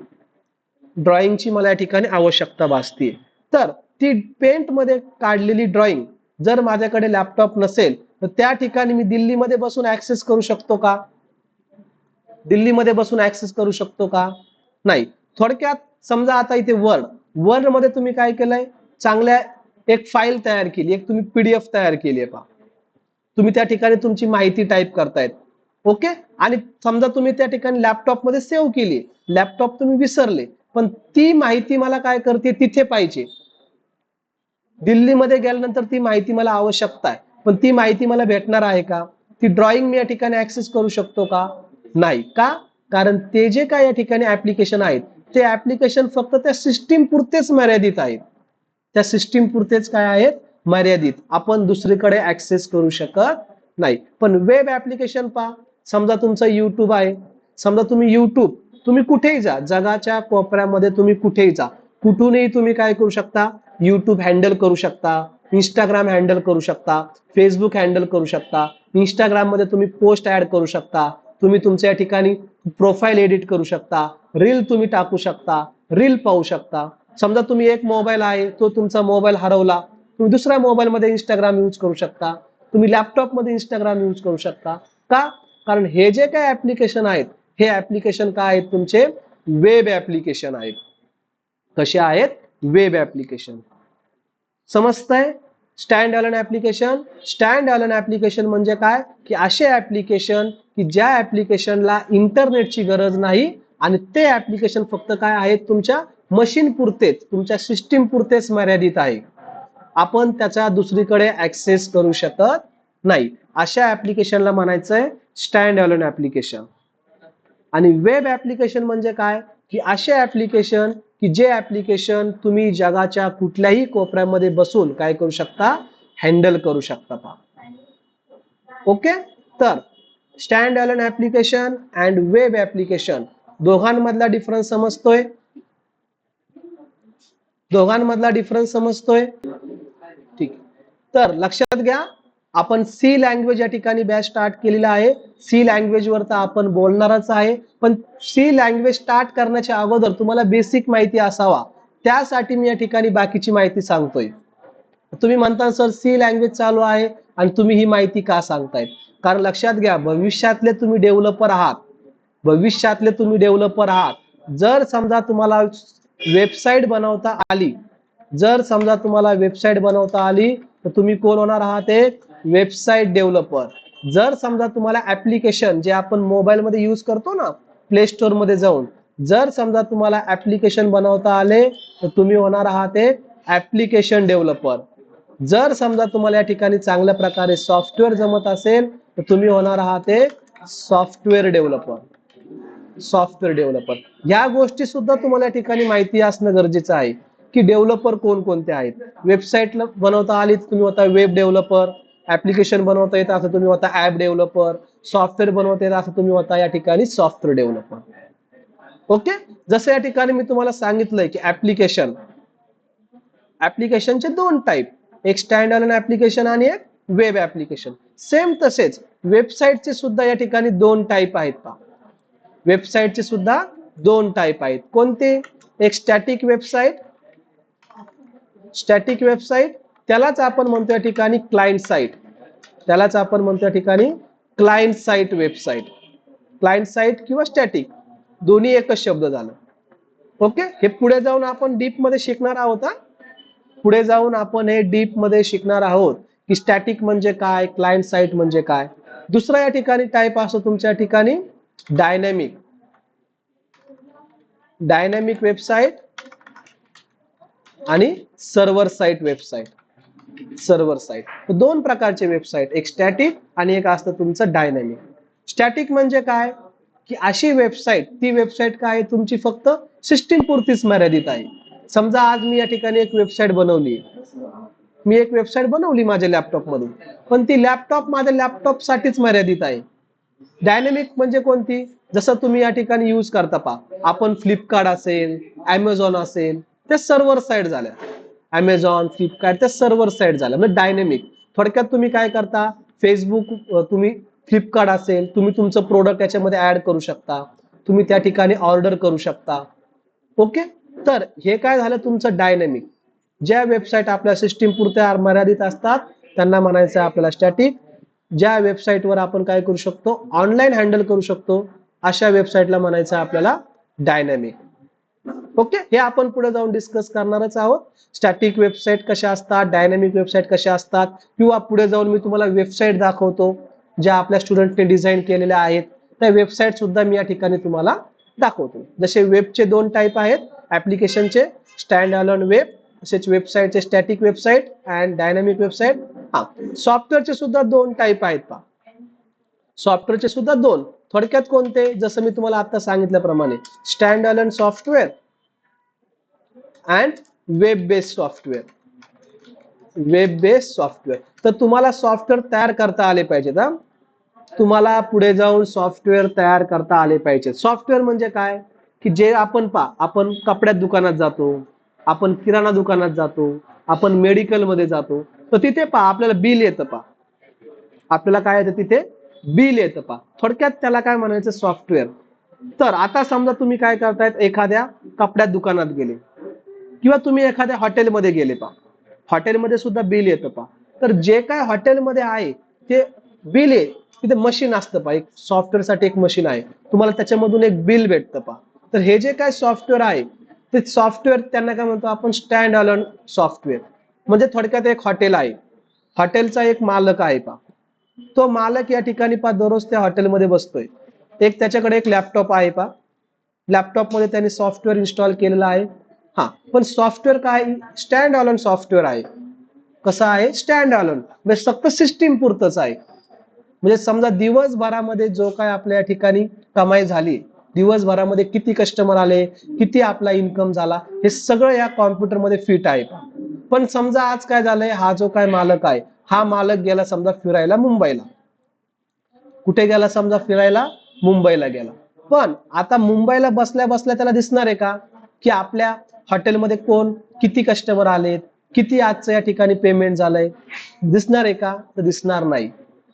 ड्रॉइंगची मला या ठिकाणी आवश्यकता भासतीये. तर ती पेंट मध्ये काढलेली ड्रॉइंग जर माझ्याकडे लॅपटॉप नसेल तर त्या ठिकाणी मी दिल्लीमध्ये बसून ऍक्सेस करू शकतो का, दिल्लीमध्ये बसून ऍक्सेस करू शकतो का, नाही. थोडक्यात समजा आता इथे वर्ड मध्ये तुम्ही काय केलंय, चांगल्या एक फाईल तयार केली, एक तुम्ही PDF तयार केली आहे तुम्ही त्या ठिकाणी तुमची माहिती टाईप करतायत. ओके, आणि समजा तुम्ही त्या ठिकाणी लॅपटॉप मध्ये सेव्ह केली, लॅपटॉप तुम्ही विसरले, पण ती माहिती मला काय करते, तिथे पाहिजे. दिल्लीमध्ये गेल्यानंतर ती माहिती मला आवश्यकता आहे, पण ती माहिती मला भेटणार आहे का, ती ड्रॉइंग मी या ठिकाणी ऍक्सेस करू शकतो का? नाही. का? कारण ते जे काय या ठिकाणी ऍप्लिकेशन आहेत ते ऍप्लिकेशन फक्त त्या सिस्टीम पुरतेच मर्यादित आहेत. त्या सिस्टीम पुरतेच काय आहेत? मर्यादित. आपण दुसरीकडे ऍक्सेस करू शकत नाही. पण वेब ऍप्लिकेशन पहा, समजा तुमचं युट्यूब आहे, समजा तुम्ही कुठेही जा, जगाच्या कोपऱ्यामध्ये तुम्ही कुठेही जा, कुठूनही तुम्ही काय करू शकता? युट्यूब हँडल करू शकता, इंस्टाग्राम हँडल करू शकता, फेसबुक हँडल करू शकता. इंस्टाग्राम मध्ये तुम्ही पोस्ट ऍड करू शकता, तुम्ही तुमच्या ठिकाणी प्रोफाईल एडिट करू शकता, रील तुम्ही टाकू शकता, रील पाहू शकता. समजा तुम्ही एक मोबाईल आहे, तो तुमचा मोबाईल हरवला, तुम्ही दुसऱ्या मोबाईल मध्ये इंस्टाग्राम यूज करू शकता, तुम्ही लॅपटॉप मध्ये इंस्टाग्राम यूज करू शकता. का? कारण हे जे काय ऍप्लिकेशन आहेत हे ऍप्लिकेशन काय आहेत? तुमचे वेब ऍप्लिकेशन आहेत. कसे आहेत? Web application. समजतंय? Stand alone application. Stand alone application म्हणजे काय? की असे ऍप्लिकेशन की ज्या ऍप्लिकेशनला इंटरनेटची गरज नाही आणि ते ऍप्लिकेशन फक्त काय आहेत? तुमच्या मशीन पुरतेच, तुमच्या सिस्टीम पुरतेच मर्यादित आहे. आपण त्याचा दुसरीकडे ऍक्सेस करू शकत नाही. अशा ऍप्लिकेशनला म्हणायचंय स्टँड अलोन ऍप्लिकेशन. आणि वेब ऍप्लिकेशन म्हणजे काय? की असे ऍप्लिकेशन की जे ऍप्लिकेशन तुम्ही जगाच्या कुठल्याही कोपऱ्यामध्ये बसून काय करू शकता? हँडल करू शकता. ओके. तर stand alone application and web application दोघांमधला डिफरन्स समजतोय? दोघांमधला डिफरन्स समजतोय? ठीक. तर लक्षात घ्या, आपण सी लँग्वेज या ठिकाणी बॅच स्टार्ट केलेला आहे. सी लँग्वेज वर तर आपण बोलणारच आहे, पण सी लँग्वेज स्टार्ट करण्याच्या अगोदर तुम्हाला बेसिक माहिती असावा, त्यासाठी मी या ठिकाणी बाकीची माहिती सांगतोय. तुम्ही म्हणता सर सी लँग्वेज चालू आहे आणि तुम्ही ही माहिती का सांगतायत? कारण लक्षात घ्या, भविष्यातले तुम्ही डेव्हलपर आहात. भविष्यातले तुम्ही डेव्हलपर आहात. जर समजा तुम्हाला वेबसाईट बनवता आली, जर समजा तुम्हाला वेबसाईट बनवता आली तर तुम्ही कोण होणार आहात? एक वेबसाईट डेव्हलपर. जर समजा तुम्हाला ऍप्लिकेशन जे आपण मोबाईल मध्ये यूज करतो ना, प्ले स्टोअर मध्ये जाऊन, जर समजा तुम्हाला ऍप्लिकेशन बनवता आले तर तुम्ही होणार आहात एक ऍप्लिकेशन डेव्हलपर. जर समजा तुम्हाला या ठिकाणी चांगल्या प्रकारे सॉफ्टवेअर जमत असेल तर तुम्ही होणार आहात एक सॉफ्टवेअर डेव्हलपर. सॉफ्टवेअर डेव्हलपर या गोष्टी सुद्धा तुम्हाला या ठिकाणी माहिती असणं गरजेचं आहे की डेव्हलपर कोणकोणते आहेत. वेबसाईट बनवता आली तुम्ही होता वेब डेव्हलपर, ऍप्लिकेशन बनवता येतं असं तुम्ही होता ऍप डेव्हलपर, सॉफ्टवेअर बनवता येतं असं तुम्ही होता या ठिकाणी सॉफ्टवेअर डेव्हलपर. ओके. जसं या ठिकाणी मी तुम्हाला सांगितलंय की ऍप्लिकेशनचे दोन टाईप, एक स्टँड अलोन ऍप्लिकेशन आणि एक वेब ऍप्लिकेशन. सेम तसेच वेबसाईटचे सुद्धा या ठिकाणी दोन टाईप आहेत. पहा, वेबसाईटचे सुद्धा दोन टाईप आहेत. कोणते? एक स्टॅटिक वेबसाईट. स्टॅटिक वेबसाईट त्यालाच आपण म्हणतो या ठिकाणी क्लायंट साईट. त्यालाच आपण म्हणतो या ठिकाणी client site website. Client site किंवा स्टॅटिक दोन्ही एकच शब्द झालं. ओके. हे पुढे जाऊन आपण डीप मध्ये शिकणार आहोत. पुढे जाऊन आपण हे डीप मध्ये शिकणार आहोत की स्टॅटिक म्हणजे काय, क्लायंट साईट म्हणजे काय. दुसरा या ठिकाणी टाईप असतो तुमच्या ठिकाणी डायनॅमिक. डायनॅमिक वेबसाईट आणि server site website. Server site दोन प्रकारचे वेबसाईट, एक स्टॅटिक आणि एक असतं तुमचं डायनॅमिक. स्टॅटिक म्हणजे काय? की अशी वेबसाईट, ती वेबसाईट काय तुमची फक्त सिस्टीम पुरतीच मर्यादित आहे. समजा आज मी या ठिकाणी एक वेबसाईट बनवली, मी एक वेबसाईट बनवली माझ्या लॅपटॉप मधून, पण ती लॅपटॉप माझ्या लॅपटॉप साठीच मर्यादित आहे. डायनॅमिक म्हणजे कोणती? जसं तुम्ही या ठिकाणी यूज करता पहा, आपण फ्लिपकार्ट असेल, अमेझॉन असेल, त्या सर्व्हर साईट झाल्या. अमेझॉन, फ्लिपकार्ट त्या सर्व्हर साईट झाल्या म्हणजे डायनॅमिक. थोडक्यात तुम्ही काय करता, फेसबुक, तुम्ही फ्लिपकार्ट असेल, तुम्ही तुमचं प्रोडक्ट याच्यामध्ये ऍड करू शकता, तुम्ही त्या ठिकाणी ऑर्डर करू शकता. ओके. तर हे काय झालं तुमचं डायनॅमिक. ज्या वेबसाईट आपल्या सिस्टीम पुरत्या मर्यादित असतात त्यांना म्हणायचं आपल्याला स्टॅटिक. ज्या वेबसाईटवर आपण काय करू शकतो, ऑनलाईन हँडल करू शकतो, अशा वेबसाईटला म्हणायचं आपल्याला डायनॅमिक. ओके. हे आपण पुढे जाऊन डिस्कस करणारच आहोत. स्टॅटिक वेबसाईट कशा असतात, डायनॅमिक वेबसाईट कशा असतात, किंवा पुढे जाऊन मी तुम्हाला वेबसाईट दाखवतो ज्या आपल्या स्टुडंटने डिझाईन केलेल्या आहेत. त्या वेबसाईट सुद्धा मी या ठिकाणी तुम्हाला दाखवतो. जसे वेबचे दोन टाईप आहेत, ऍप्लिकेशनचे स्टँड अलोन वेब, तसेच वेबसाईटचे static website and dynamic website. हा, सॉफ्टवेअरचे सुद्धा दोन टाईप आहेत. पहा, सॉफ्टवेअरचे सुद्धा दोन. थोडक्यात कोणते? जसं मी तुम्हाला आता सांगितल्याप्रमाणे stand alone software and web based software. Web based software. तर तुम्हाला सॉफ्टवेअर तयार करता आले पाहिजेत. तुम्हाला पुढे जाऊन सॉफ्टवेअर तयार करता आले पाहिजे. सॉफ्टवेअर म्हणजे काय? की जे आपण आपण कपड्यात दुकानात जातो, आपण किराणा दुकानात जातो, आपण मेडिकल मध्ये जातो, तर तिथे आपल्याला बिल येतं. आपल्याला काय येतं तिथे? बिल येतं. थोडक्यात त्याला काय म्हणायचं? सॉफ्टवेअर. तर आता समजा तुम्ही काय करतायत, एखाद्या कपड्यात दुकानात गेले किंवा तुम्ही एखाद्या हॉटेलमध्ये गेले. हॉटेलमध्ये सुद्धा बिल येतं. तर जे काय हॉटेलमध्ये आहे ते बिल आहे, तिथे मशीन असतं. एक सॉफ्टवेअर साठी एक मशीन आहे, तुम्हाला त्याच्यामधून एक बिल भेटतं. तर हे जे काय सॉफ्टवेअर आहे ते सॉफ्टवेअर त्यांना काय म्हणतो आपण? Stand alone software. म्हणजे थोडक्यात एक हॉटेल आहे, हॉटेलचा एक मालक आहे. तो मालक या ठिकाणी दररोज त्या हॉटेलमध्ये बसतोय. त्याच्याकडे एक लॅपटॉप आहे. लॅपटॉप मध्ये त्यांनी सॉफ्टवेअर इन्स्टॉल केलेलं आहे. पण सॉफ्टवेअर काय? स्टँड अलोन सॉफ्टवेअर आहे. कसं आहे? Stand alone. म्हणजे फक्त सिस्टीम पुरतच आहे. म्हणजे समजा दिवसभरामध्ये जो काय आपल्या ठिकाणी कमाई झाली, दिवसभरामध्ये किती कस्टमर आले, किती आपला इन्कम झाला, हे सगळं या कॉम्प्युटरमध्ये फिट आहे. पण समजा आज काय झालंय, हा जो काय मालक आहे, हा मालक गेला समजा फिरायला मुंबईला. कुठे गेला? समजा फिरायला मुंबईला गेला. पण आता मुंबईला बसल्या बसल्या त्याला दिसणार आहे का की आपल्या हॉटेलमध्ये कोण किती कस्टमर आलेत, किती आजचं या ठिकाणी पेमेंट झालंय? दिसणार आहे का? तर दिसणार नाही.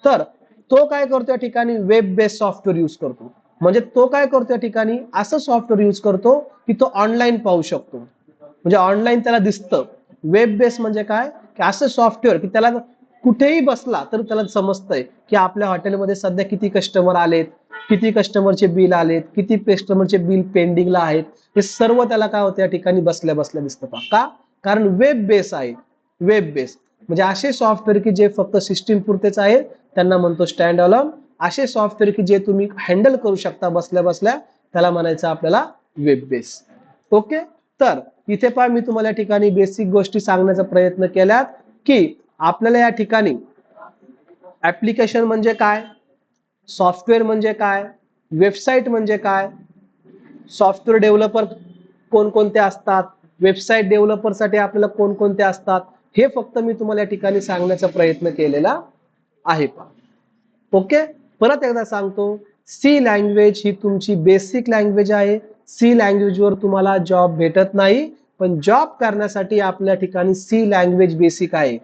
तर तो काय करतो या ठिकाणी? वेब बेस्ड सॉफ्टवेअर यूज करतो. म्हणजे तो काय करतो या ठिकाणी? असं सॉफ्टवेअर यूज करतो की तो ऑनलाईन पाहू शकतो. म्हणजे ऑनलाईन त्याला दिसतं. वेब बेस्ड म्हणजे काय? की असं सॉफ्टवेअर की त्याला कुठेही बसला तर त्याला समजतंय की आपल्या हॉटेलमध्ये सध्या किती कस्टमर आलेत, किती कस्टमरचे बिल आलेत, किती कस्टमरचे बिल पेंडिंगला आहेत. हे सर्व त्याला काय होतं या ठिकाणी बसल्या बसल्या दिसतं. का? कारण वेब बेस आहे. वेब बेस म्हणजे असे सॉफ्टवेअर की जे फक्त सिस्टीम पुरतेच आहेत, त्यांना म्हणतो स्टँड अलोन. असे सॉफ्टवेअर की जे तुम्ही हँडल करू शकता बसल्या बसल्या, त्याला म्हणायचं आपल्याला वेब बेस. ओके. तर इथे मी तुम्हाला या ठिकाणी बेसिक गोष्टी सांगण्याचा प्रयत्न केल्यात की आपल्याला या ठिकाणी ऍप्लिकेशन म्हणजे काय, सॉफ्टवेअर म्हणजे काय, वेबसाईट म्हणजे काय, सॉफ्टवेअर डेव्हलपर कोणकोणते असतात, वेबसाईट डेव्हलपरसाठी आपल्याला कोणकोणते असतात, हे फक्त मी तुम्हाला या ठिकाणी सांगण्याचा प्रयत्न केलेला आहे. ओके. परत एकदा सांगतो, सी लँग्वेज ही तुमची बेसिक लँग्वेज आहे. सी लँग्वेजवर तुम्हाला जॉब भेटत नाही, पण जॉब करण्यासाठी आपल्या ठिकाणी सी लँग्वेज बेसिक आहे.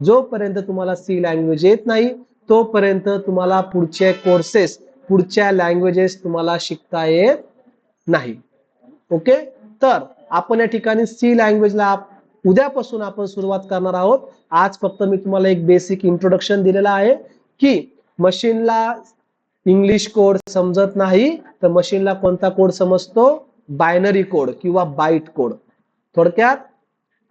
जोपर्यंत तुम्हाला सी लँग्वेज येत नाही तोपर्यंत तुम्हाला पुढचे कोर्सेस, पुढच्या लँग्वेजेस तुम्हाला शिकता येत नाही. ओके. तर आपण या ठिकाणी सी लँग्वेजला उद्यापासून आपण सुरुवात करणार आहोत. आज फक्त मी तुम्हाला एक बेसिक इंट्रोडक्शन दिलेलं आहे की मशीनला इंग्लिश कोड समजत नाही तर मशीनला कोणता कोड समजतो? बायनरी कोड किंवा बाईट कोड. थोडक्यात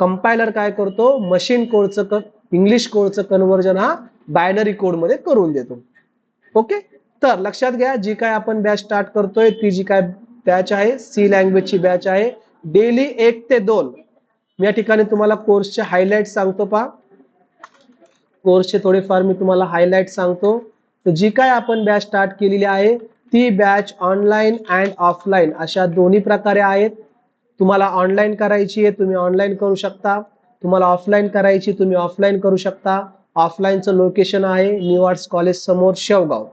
कंपायलर काय करतो? मशीन कोडचं इंग्लिश कोडचं कन्व्हर्जन हा बायनरी कोड मध्ये करून देतो. ओके. तर लक्षात घ्या, जी काय आपण बॅच स्टार्ट करतोय ती जी काय बॅच आहे सी लँग्वेजची बॅच आहे. डेली 1 ते 2 या ठिकाणी तुम्हाला कोर्सचे हायलाइट सांगतो. कोर्सचे थोडेफार मी तुम्हाला हायलाइट सांगतो. तर जी काय आपण बॅच स्टार्ट केलेली आहे ती बॅच ऑनलाईन अँड ऑफलाईन अशा दोन्ही प्रकारे आहेत. तुम्हाला ऑनलाईन करायची आहे तुम्ही ऑनलाईन करू शकता, तुम्हाला ऑफलाईन करायची तुम्ही ऑफलाईन करू शकता. ऑफलाईनचं लोकेशन आहे न्यू आर्ट्स कॉलेज समोर शेवगाव.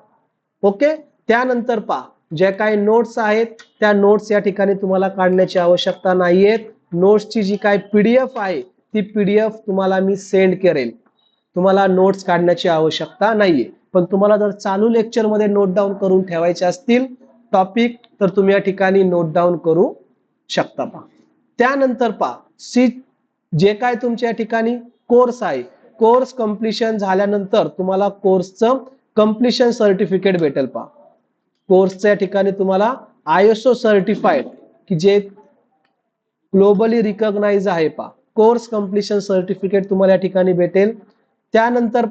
ओके. त्यानंतर जे काही नोट्स आहेत त्या नोट्स या ठिकाणी तुम्हाला काढण्याची आवश्यकता नाहीये. नोट्सची जी काय पीडीएफ आहे ती पीडीएफ तुम्हाला मी सेंड करेल. तुम्हाला नोट्स काढण्याची आवश्यकता नाहीये. पण तुम्हाला जर चालू लेक्चर मध्ये नोट डाऊन करून ठेवायचे असतील टॉपिक तर तुम्ही या ठिकाणी नोट डाऊन करू शकता. त्यानंतर सी जे काय तुमच्या ठिकाणी कोर्स आहे, कोर्स कम्प्लिशन झाल्यानंतर तुम्हाला कोर्सचं कम्प्लिशन सर्टिफिकेट भेटेल. कोर्सच्या ठिकाणी तुम्हाला ISO सर्टिफाईड की जे ग्लोबली रिकॉग्नाइज आहे कोर्स कम्प्लिशन सर्टिफिकेट तुम्हाला या ठिकाणी भेटेल. त्यानंतर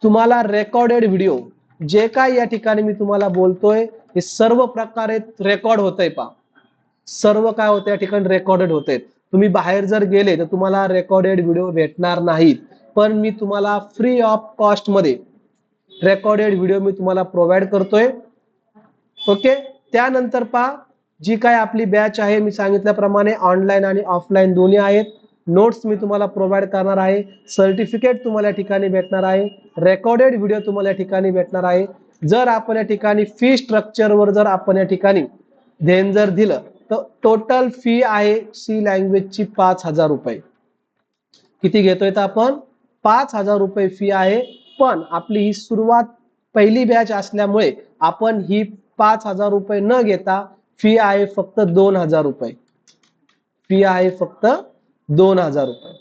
तुम्हाला रेकॉर्डेड व्हिडिओ जे काय या ठिकाणी मी तुम्हाला बोलतोय हे सर्व प्रकारे रेकॉर्ड होतंय. सर्व काय होतं या ठिकाणी रेकॉर्डेड होते. तुम्ही बाहेर जर गेले तर तुम्हाला रेकॉर्डेड व्हिडिओ भेटणार नाहीत. पण मी तुम्हाला फ्री ऑफ कॉस्ट मध्ये रेकॉर्डेड व्हिडिओ मी तुम्हाला प्रोव्हाइड करतोय. ओके, त्यानंतर पहा जी काय आपली बॅच आहे, मी सांगितल्याप्रमाणे ऑनलाईन आणि ऑफलाईन दोन्ही आहेत. नोट्स मी तुम्हाला प्रोव्हाइड करणार आहे, सर्टिफिकेट तुम्हाला या ठिकाणी भेटणार आहे, रेकॉर्डेड व्हिडिओ तुम्हाला या ठिकाणी भेटणार आहे. जर आपण या ठिकाणी फी स्ट्रक्चरवर जर आपण या ठिकाणी ध्यान जर दिलं तर टोटल फी आहे सी लँग्वेजची 5,000 रुपये. किती घेतोय तर आपण 5,000 रुपये फी आहे. पण आपली ही सुरुवात पहिली बॅच असल्यामुळे आपण ही 5,000 रुपये न घेता फी आहे फक्त 2,000 रुपये. फी आहे फक्त 2,000 रुपये.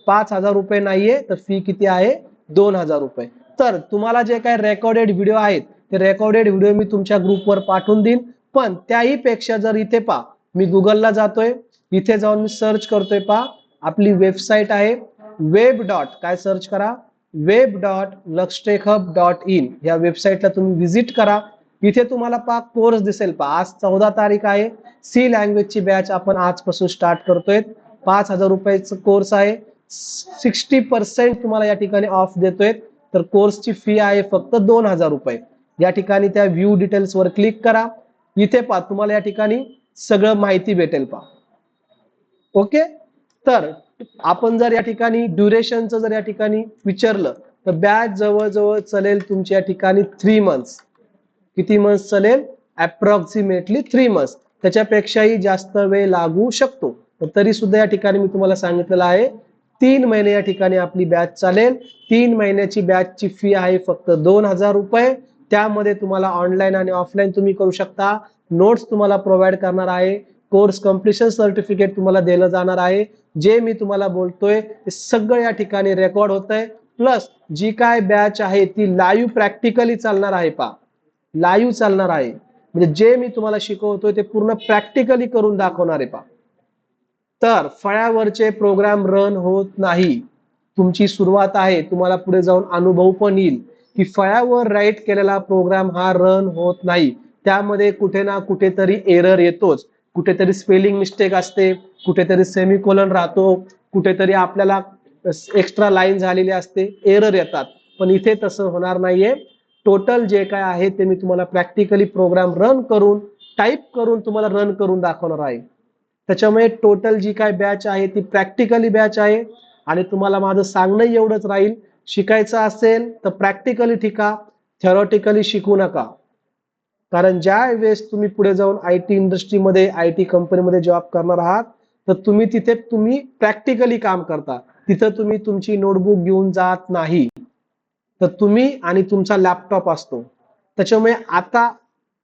5,000 रुपये नाहीये तर फी किती आहे 2,000 रुपये. तर तुम्हाला जे काही रेकॉर्डेड व्हिडिओ आहेत ते रेकॉर्डेड व्हिडिओ मी तुमच्या ग्रुपवर पाठवून देईन. पण त्याही पेक्षा जर इथे पहा, मी गुगलला जातोय, इथे जाऊन मी सर्च करतोय. पहा आपली वेबसाईट आहे वेब डॉट काय सर्च करा web.luxtechhub.in या वेबसाईटला तुम्ही व्हिजिट करा. इथे तुम्हाला पहा कोर्स दिसेल. पहा आज 14 तारीख आहे. सी लँग्वेजची बॅच आपण आजपासून स्टार्ट करतोय. 5,000 रुपयाचा कोर्स आहे. 60% तुम्हाला या ठिकाणी ऑफ देतोय. तर कोर्सची फी आहे फक्त 2,000 रुपये. या ठिकाणी त्या व्ह्यू डिटेल्स वर क्लिक करा. इथे पहा तुम्हाला या ठिकाणी सगळं माहिती भेटेल. पहा ओके, तर आपण जर या ठिकाणी ड्युरेशनचं जर या ठिकाणी विचारलं तर बॅच जवळजवळ चालेल तुमच्या या ठिकाणी 3 मंथ्स. किती मंथ्स चालेल? Approximately 3 months. त्याच्यापेक्षाही जास्त वेळ लागू शकतो. तरी सुद्धा या ठिकाणी मी तुम्हाला सांगितलेलं आहे 3 महिने या ठिकाणी आपली बॅच चालेल. 3 महिन्याची बॅचची फी आहे फक्त 2,000 रुपये. त्यामध्ये तुम्हाला ऑनलाईन आणि ऑफलाईन तुम्ही करू शकता. नोट्स तुम्हाला प्रोव्हाइड करणार आहे. कोर्स कम्प्लिशन सर्टिफिकेट तुम्हाला दिलं जाणार आहे. जे मी तुम्हाला बोलतोय ते सगळं या ठिकाणी रेकॉर्ड होतंय. प्लस जी काय बॅच आहे ती लाईव्ह प्रॅक्टिकली चालणार आहे. पहा लाईव्ह चालणार आहे, म्हणजे जे मी तुम्हाला शिकवतोय ते पूर्ण प्रॅक्टिकली करून दाखवणार आहे. पहा तर फळ्यावरचे प्रोग्राम रन होत नाही. तुमची सुरुवात आहे, तुम्हाला पुढे जाऊन अनुभव पण येईल की फळ्यावर राईट केलेला प्रोग्राम हा रन होत नाही. त्यामध्ये कुठे ना कुठेतरी एरर येतोच. कुठेतरी स्पेलिंग मिस्टेक असते, कुठेतरी सेमिकोलन राहतो, कुठेतरी आपल्याला एक्स्ट्रा लाईन झालेली असते, एरर येतात. पण इथे तसं होणार नाहीये. टोटल जे काय आहे ते मी तुम्हाला प्रॅक्टिकली प्रोग्राम रन करून टाईप करून तुम्हाला रन करून दाखवणार आहे. त्याच्यामुळे टोटल जी काय बॅच आहे ती प्रॅक्टिकली बॅच आहे. आणि तुम्हाला माझं सांगणं एवढंच राहील, शिकायचं असेल तर प्रॅक्टिकली शिका, थेरॉटिकली शिकू नका. कारण ज्या वेळेस तुम्ही पुढे जाऊन आयटी इंडस्ट्रीमध्ये आयटी कंपनीमध्ये जॉब करणार आहात तर तुम्ही प्रॅक्टिकली काम करता. तिथं तुम्ही तुमची नोटबुक घेऊन जात नाही, तर तुम्ही आणि तुमचा लॅपटॉप असतो. त्याच्यामुळे आता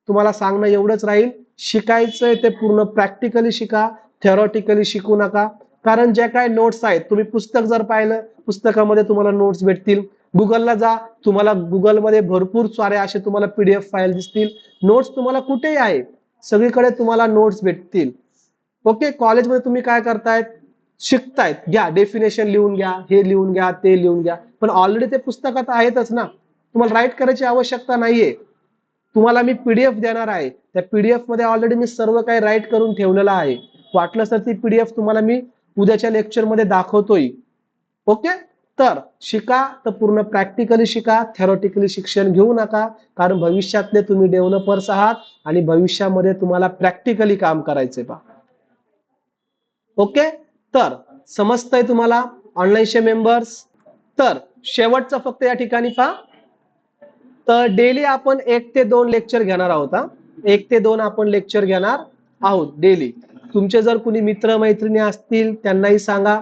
तुम्हाला सांगणं एवढंच राहील, शिकायचंय ते पूर्ण प्रॅक्टिकली शिका, थेरॉटिकली शिकू नका. कारण ज्या काय नोट्स आहेत, तुम्ही पुस्तक जर पाहिलं पुस्तकामध्ये तुम्हाला नोट्स भेटतील. गुगलला जा, तुम्हाला गुगलमध्ये भरपूर सारे असे तुम्हाला पीडीएफ फाईल दिसतील. नोट्स तुम्हाला कुठेही आहे, सगळीकडे तुम्हाला नोट्स भेटतील. ओके, कॉलेजमध्ये तुम्ही काय करतायत, शिकतायत, घ्या डेफिनेशन लिहून घ्या, हे लिहून घ्या, ते लिहून घ्या. पण ऑलरेडी ते पुस्तकात आहेतच ना, तुम्हाला राईट करायची आवश्यकता नाहीये. तुम्हाला मी पीडीएफ देणार आहे, त्या पीडीएफ मध्ये ऑलरेडी मी सर्व काही राईट करून ठेवलेलं आहे. वाटलं तर ती पीडीएफ तुम्हाला मी उद्याच्या लेक्चर मध्ये दाखवतोय. ओके, तर शिका तर पूर्ण प्रॅक्टिकली शिका, थेरॉटिकली शिक्षण घेऊ नका. कारण भविष्यातले तुम्ही डेव्हलपर्स आहात आणि भविष्यामध्ये तुम्हाला प्रॅक्टिकली काम करायचे. पहा ओके, तर समजतंय तुम्हाला ऑनलाईनचे मेंबर्स. तर शेवटचं फक्त या ठिकाणी पहा, तर डेली आपण 1 ते 2 लेक्चर घेणार आहोत. 1 ते 2 आपण लेक्चर घेणार आहोत डेली. तुमचे जर कुणी मित्र मैत्रिणी असतील त्यांनाही सांगा.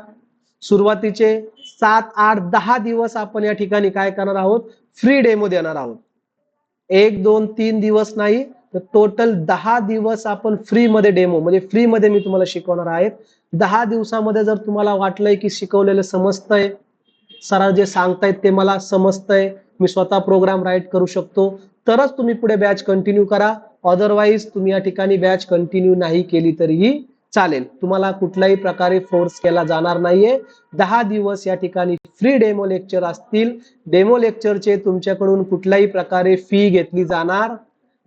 सुरुवातीचे 7, 8, 10 दिवस आपण या ठिकाणी काय करणार आहोत, फ्री डेमो देणार आहोत. 1, 2, 3 दिवस नाही तर टोटल 10 दिवस आपण फ्री मध्ये डेमो, म्हणजे फ्री मध्ये मी तुम्हाला शिकवणार आहे. 10 दिवसामध्ये जर तुम्हाला वाटलंय की शिकवलेलं समजतंय, सर जे सांगतायत ते मला समजतंय, मी स्वतः प्रोग्राम राईट करू शकतो, तरच तुम्ही पुढे बॅच कंटिन्यू करा. अदरवाईज तुम्ही या ठिकाणी बॅच कंटिन्यू नाही केली तरीही चालेल. तुम्हाला कुठल्याही प्रकारे फोर्स केला जाणार नाहीये. 10 दिवस या ठिकाणी फ्री डेमो लेक्चर असतील. डेमो लेक्चरचे तुमच्याकडून कुठल्याही प्रकारे फी घेतली जाणार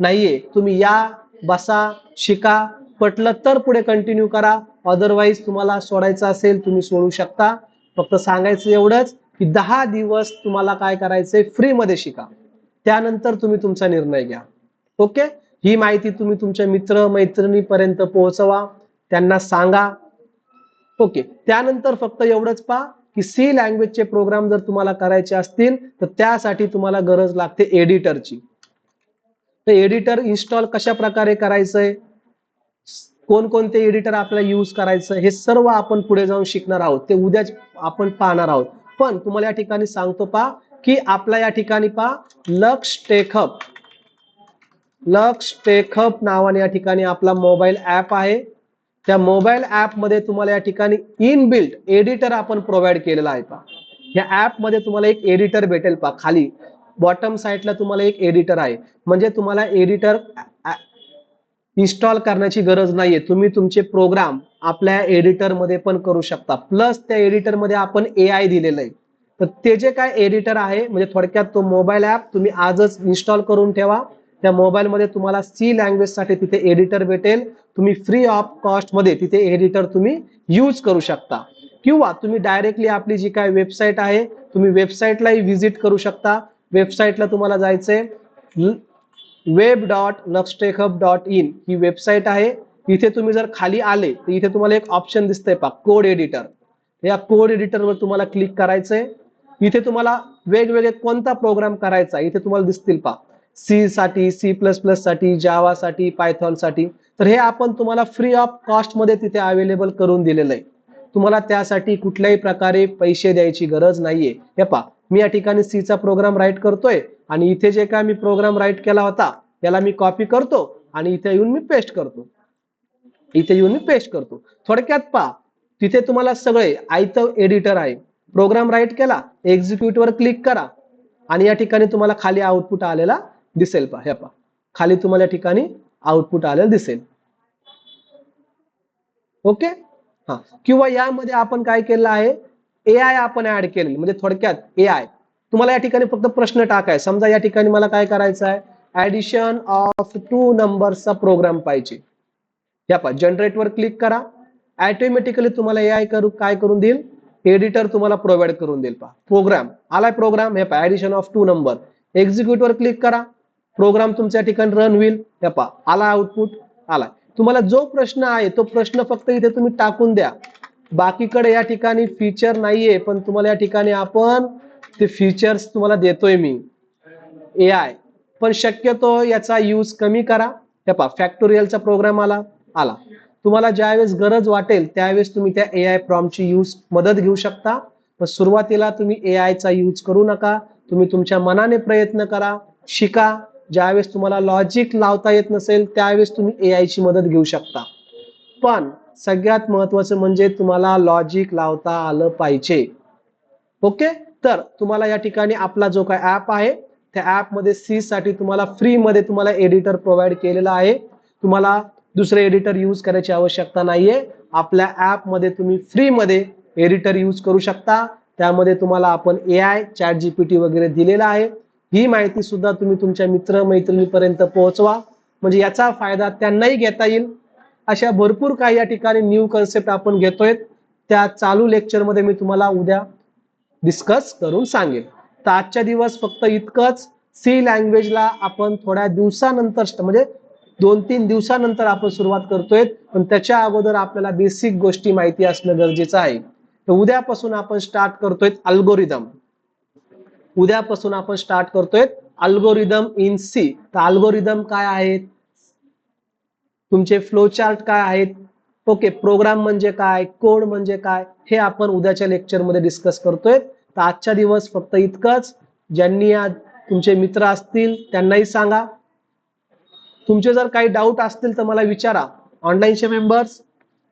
नाहीये. तुम्ही या, बसा, शिका, पटलं तर पुढे कंटिन्यू करा. अदरवाईज तुम्हाला सोडायचं असेल तुम्ही सोडू शकता. फक्त सांगायचं एवढंच की 10 दिवस तुम्हाला काय करायचंय, फ्री मध्ये शिका. त्यानंतर तुम्ही तुमचा निर्णय घ्या. ओके, ही माहिती तुम्ही तुमच्या मित्र मैत्रिणीपर्यंत पोहोचवा, त्यांना सांगा. ओके, त्यानंतर फक्त एवढंच पहा की सी लँग्वेजचे प्रोग्राम जर तुम्हाला करायचे असतील तर त्यासाठी तुम्हाला गरज लागते एडिटरची. तर एडिटर इन्स्टॉल कशा प्रकारे करायचंय, कोणकोणते एडिटर आपल्याला यूज करायचं, हे सर्व आपण पुढे जाऊन शिकणार आहोत. ते उद्याच आपण पाहणार आहोत. पण तुम्हाला या ठिकाणी सांगतो पहा की आपल्या या ठिकाणी पहा लक्स टेकहब नावाने या ठिकाणी आपला मोबाईल ऍप आहे. त्या मोबाईल ऍप मध्ये तुम्हाला या ठिकाणी इनबिल्ट एडिटर आपण प्रोव्हाइड केलेला आहे पहा. या ऍप मध्ये तुम्हाला एक एडिटर भेटेल पहा, खाली बॉटम साईडला तुम्हाला एक एडिटर आहे. म्हणजे तुम्हाला एडिटर इन्स्टॉल करण्याची गरज नाहीये. तुम्ही तुमचे प्रोग्राम आपल्या एडिटर मध्ये पण करू शकता. प्लस त्या एडिटर मध्ये आपण AI दिलेलं आहे. तर ते जे काय एडिटर आहे, म्हणजे थोडक्यात तो मोबाईल ऍप तुम्ही आजच इन्स्टॉल करून ठेवा. त्या मोबाईल मध्ये तुम्हाला सी लँग्वेज साठी तिथे एडिटर भेटेल. तुम्ही फ्री ऑफ कॉस्ट मध्ये तिथे एडिटर तुम्ही यूज करू शकता. किंवा तुम्ही डायरेक्टली आपली जी काय वेबसाईट आहे, तुम्ही वेबसाईटलाही व्हिजिट करू शकता. वेबसाईटला तुम्हाला जायचंय web.luxtechhub.in ही वेबसाईट आहे. इथे तुम्ही जर खाली आले तर इथे तुम्हाला एक ऑप्शन दिसतंय पहा, कोड एडिटर. या कोड एडिटरवर तुम्हाला क्लिक करायचंय. इथे तुम्हाला वेगवेगळे कोणता प्रोग्राम करायचा इथे तुम्हाला दिसतील पहा, सी साठी, C++ साठी, जावा साठी, पायथॉन साठी. तर हे आपण तुम्हाला फ्री ऑफ कॉस्ट मध्ये तिथे अवेलेबल करून दिलेलं आहे. तुम्हाला त्यासाठी कुठल्याही प्रकारे पैसे द्यायची गरज नाहीये. हे पहा, मी या ठिकाणी सीचा प्रोग्राम राईट करतोय आणि इथे जे काय मी प्रोग्राम राईट केला होता याला मी कॉपी करतो आणि इथे येऊन मी पेस्ट करतो. थोडक्यात पहा, तिथे तुम्हाला सगळे आयतं एडिटर आहे. प्रोग्राम राईट केला, एक्झिक्यूट वर क्लिक करा आणि या ठिकाणी तुम्हाला खाली आउटपुट आलेला दिसेल पहा. हे पहा, खाली तुम्हाला या ठिकाणी आउटपुट आलेलं दिसेल. ओके, हा. किंवा यामध्ये आपण काय केलं आहे, AI आपण ऍड केलेली. म्हणजे थोडक्यात AI तुम्हाला या ठिकाणी फक्त प्रश्न टाकाय. समजा या ठिकाणी मला काय करायचं आहे, ऍडिशन ऑफ 2 नंबर्सचा प्रोग्राम पाहिजे. या पहा, जनरेट वर क्लिक करा. ऑटोमॅटिकली तुम्हाला AI काय करून देईल, एडिटर तुम्हाला प्रोव्हाइड करून देईल पहा. प्रोग्राम आलाय, प्रोग्राम हे पहा, ऍडिशन ऑफ 2 नंबर. एक्झिक्यूट वर क्लिक करा, प्रोग्राम तुमच्या ठिकाणी रन होईल. हे पहा, आला आउटपुट आलाय. तुम्हाला जो प्रश्न आहे तो प्रश्न फक्त इथे तुम्ही टाकून द्या. बाकीकडे या ठिकाणी फीचर नाहीये, पण तुम्हाला या ठिकाणी आपण ते फीचर्स तुम्हाला देतोय मी AI. पण शक्यतो याचा यूज कमी करा. हे पहा, फॅक्टोरियलचा प्रोग्राम आला. तुम्हाला ज्यावेळेस गरज वाटेल त्यावेळेस तुम्ही त्या AI प्रॉम्प्टची मदत घेऊ शकता. पण सुरुवातीला तुम्ही AI चा यूज करू नका. तुम्ही तुमच्या मनाने प्रयत्न करा, शिका. ज्यावेळेस तुम्हाला लॉजिक लावता येत नसेल त्यावेळेस तुम्ही AI ची मदत घेऊ शकता. पण सगळ्यात महत्वाचं म्हणजे तुम्हाला लॉजिक लावता आलं पाहिजे. ओके, तर तुम्हाला या ठिकाणी आपला जो काय ऍप आहे त्या ऍप मध्ये सी साठी तुम्हाला फ्री मध्ये तुम्हाला एडिटर प्रोव्हाइड केलेला आहे. तुम्हाला दुसरे एडिटर यूज करायची आवश्यकता नाहीये. आपल्या ऍप मध्ये तुम्ही फ्री मध्ये एडिटर यूज करू शकता. त्यामध्ये तुम्हाला आपण AI, ChatGPT वगैरे दिलेला आहे. ही माहिती सुद्धा तुम्ही तुमच्या मित्र मैत्रिणीपर्यंत पोहोचवा, म्हणजे याचा फायदा त्यांनाही घेता येईल. अशा भरपूर काही या ठिकाणी न्यू कन्सेप्ट आपण घेतोय. त्या चालू लेक्चर मध्ये मी तुम्हाला उद्या डिस्कस करून सांगेन. तर आजच्या दिवस फक्त इतकंच. सी लँग्वेजला आपण थोड्या दिवसानंतर म्हणजे 2-3 दिवसानंतर आपण सुरुवात करतोय, पण त्याच्या अगोदर आपल्याला बेसिक गोष्टी माहिती असणं गरजेचं आहे. तर उद्यापासून आपण स्टार्ट करतोय अल्गोरिदम इन सी. तर अल्गोरिदम काय आहेत, तुमचे फ्लो चार्ट काय आहेत, ओके, प्रोग्राम म्हणजे काय, कोड म्हणजे काय, हे आपण उद्याच्या लेक्चर मध्ये डिस्कस करतोय. तर आजच्या दिवस फक्त इतकंच. ज्यांनी तुमचे मित्र असतील त्यांनाही सांगा. तुमचे जर काही डाऊट असतील तर मला विचारा. ऑनलाईनचे मेंबर्स,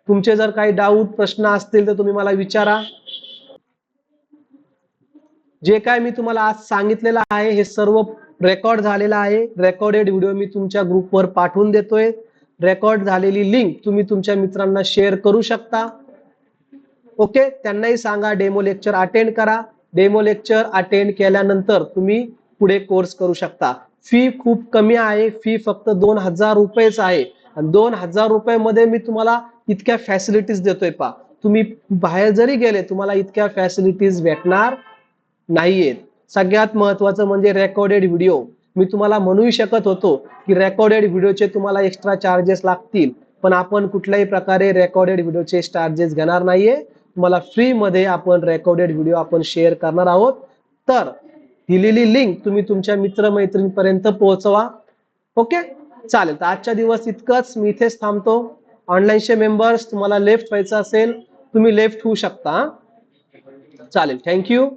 तुमचे जर काही डाऊट प्रश्न असतील तर तुम्ही मला विचारा. जे काय मी तुम्हाला आज सांगितलेलं आहे हे सर्व रेकॉर्ड झालेलं आहे. रेकॉर्डेड व्हिडिओ मी तुमच्या ग्रुपवर पाठवून देतोय. रेकॉर्ड झालेली लिंक तुम्ही तुमच्या मित्रांना शेअर करू शकता. ओके, त्यांनाही सांगा डेमो लेक्चर अटेंड करा. डेमो लेक्चर अटेंड केल्यानंतर तुम्ही पुढे कोर्स करू शकता. फी खूप कमी आहे. फी फक्त 2000 रुपयेच आहे आणि 2000 रुपयामध्ये मी तुम्हाला इतक्या फॅसिलिटीज देतोय पहा. तुम्ही बाहेर जरी गेले तुम्हाला इतक्या फॅसिलिटीज भेटणार नाहीयेत. सगळ्यात महत्वाचं म्हणजे रेकॉर्डेड व्हिडिओ. मी तुम्हाला म्हणूही शकत होतो की रेकॉर्डेड व्हिडिओचे तुम्हाला एक्स्ट्रा चार्जेस लागतील, पण आपण कुठल्याही प्रकारे रेकॉर्डेड व्हिडिओचे चार्जेस घेणार नाहीये. तुम्हाला फ्री मध्ये आपण रेकॉर्डेड व्हिडिओ आपण शेअर करणार आहोत. तर दिलेली लिंक तुम्ही तुमच्या मित्रमैत्रिणींपर्यंत पोहोचवा. ओके, चालेल. तर आजच्या दिवस इतकंच. मी इथेच थांबतो. ऑनलाईनचे मेंबर्स तुम्हाला लेफ्ट व्हायचं असेल तुम्ही लेफ्ट होऊ शकता. चालेल, थँक्यू.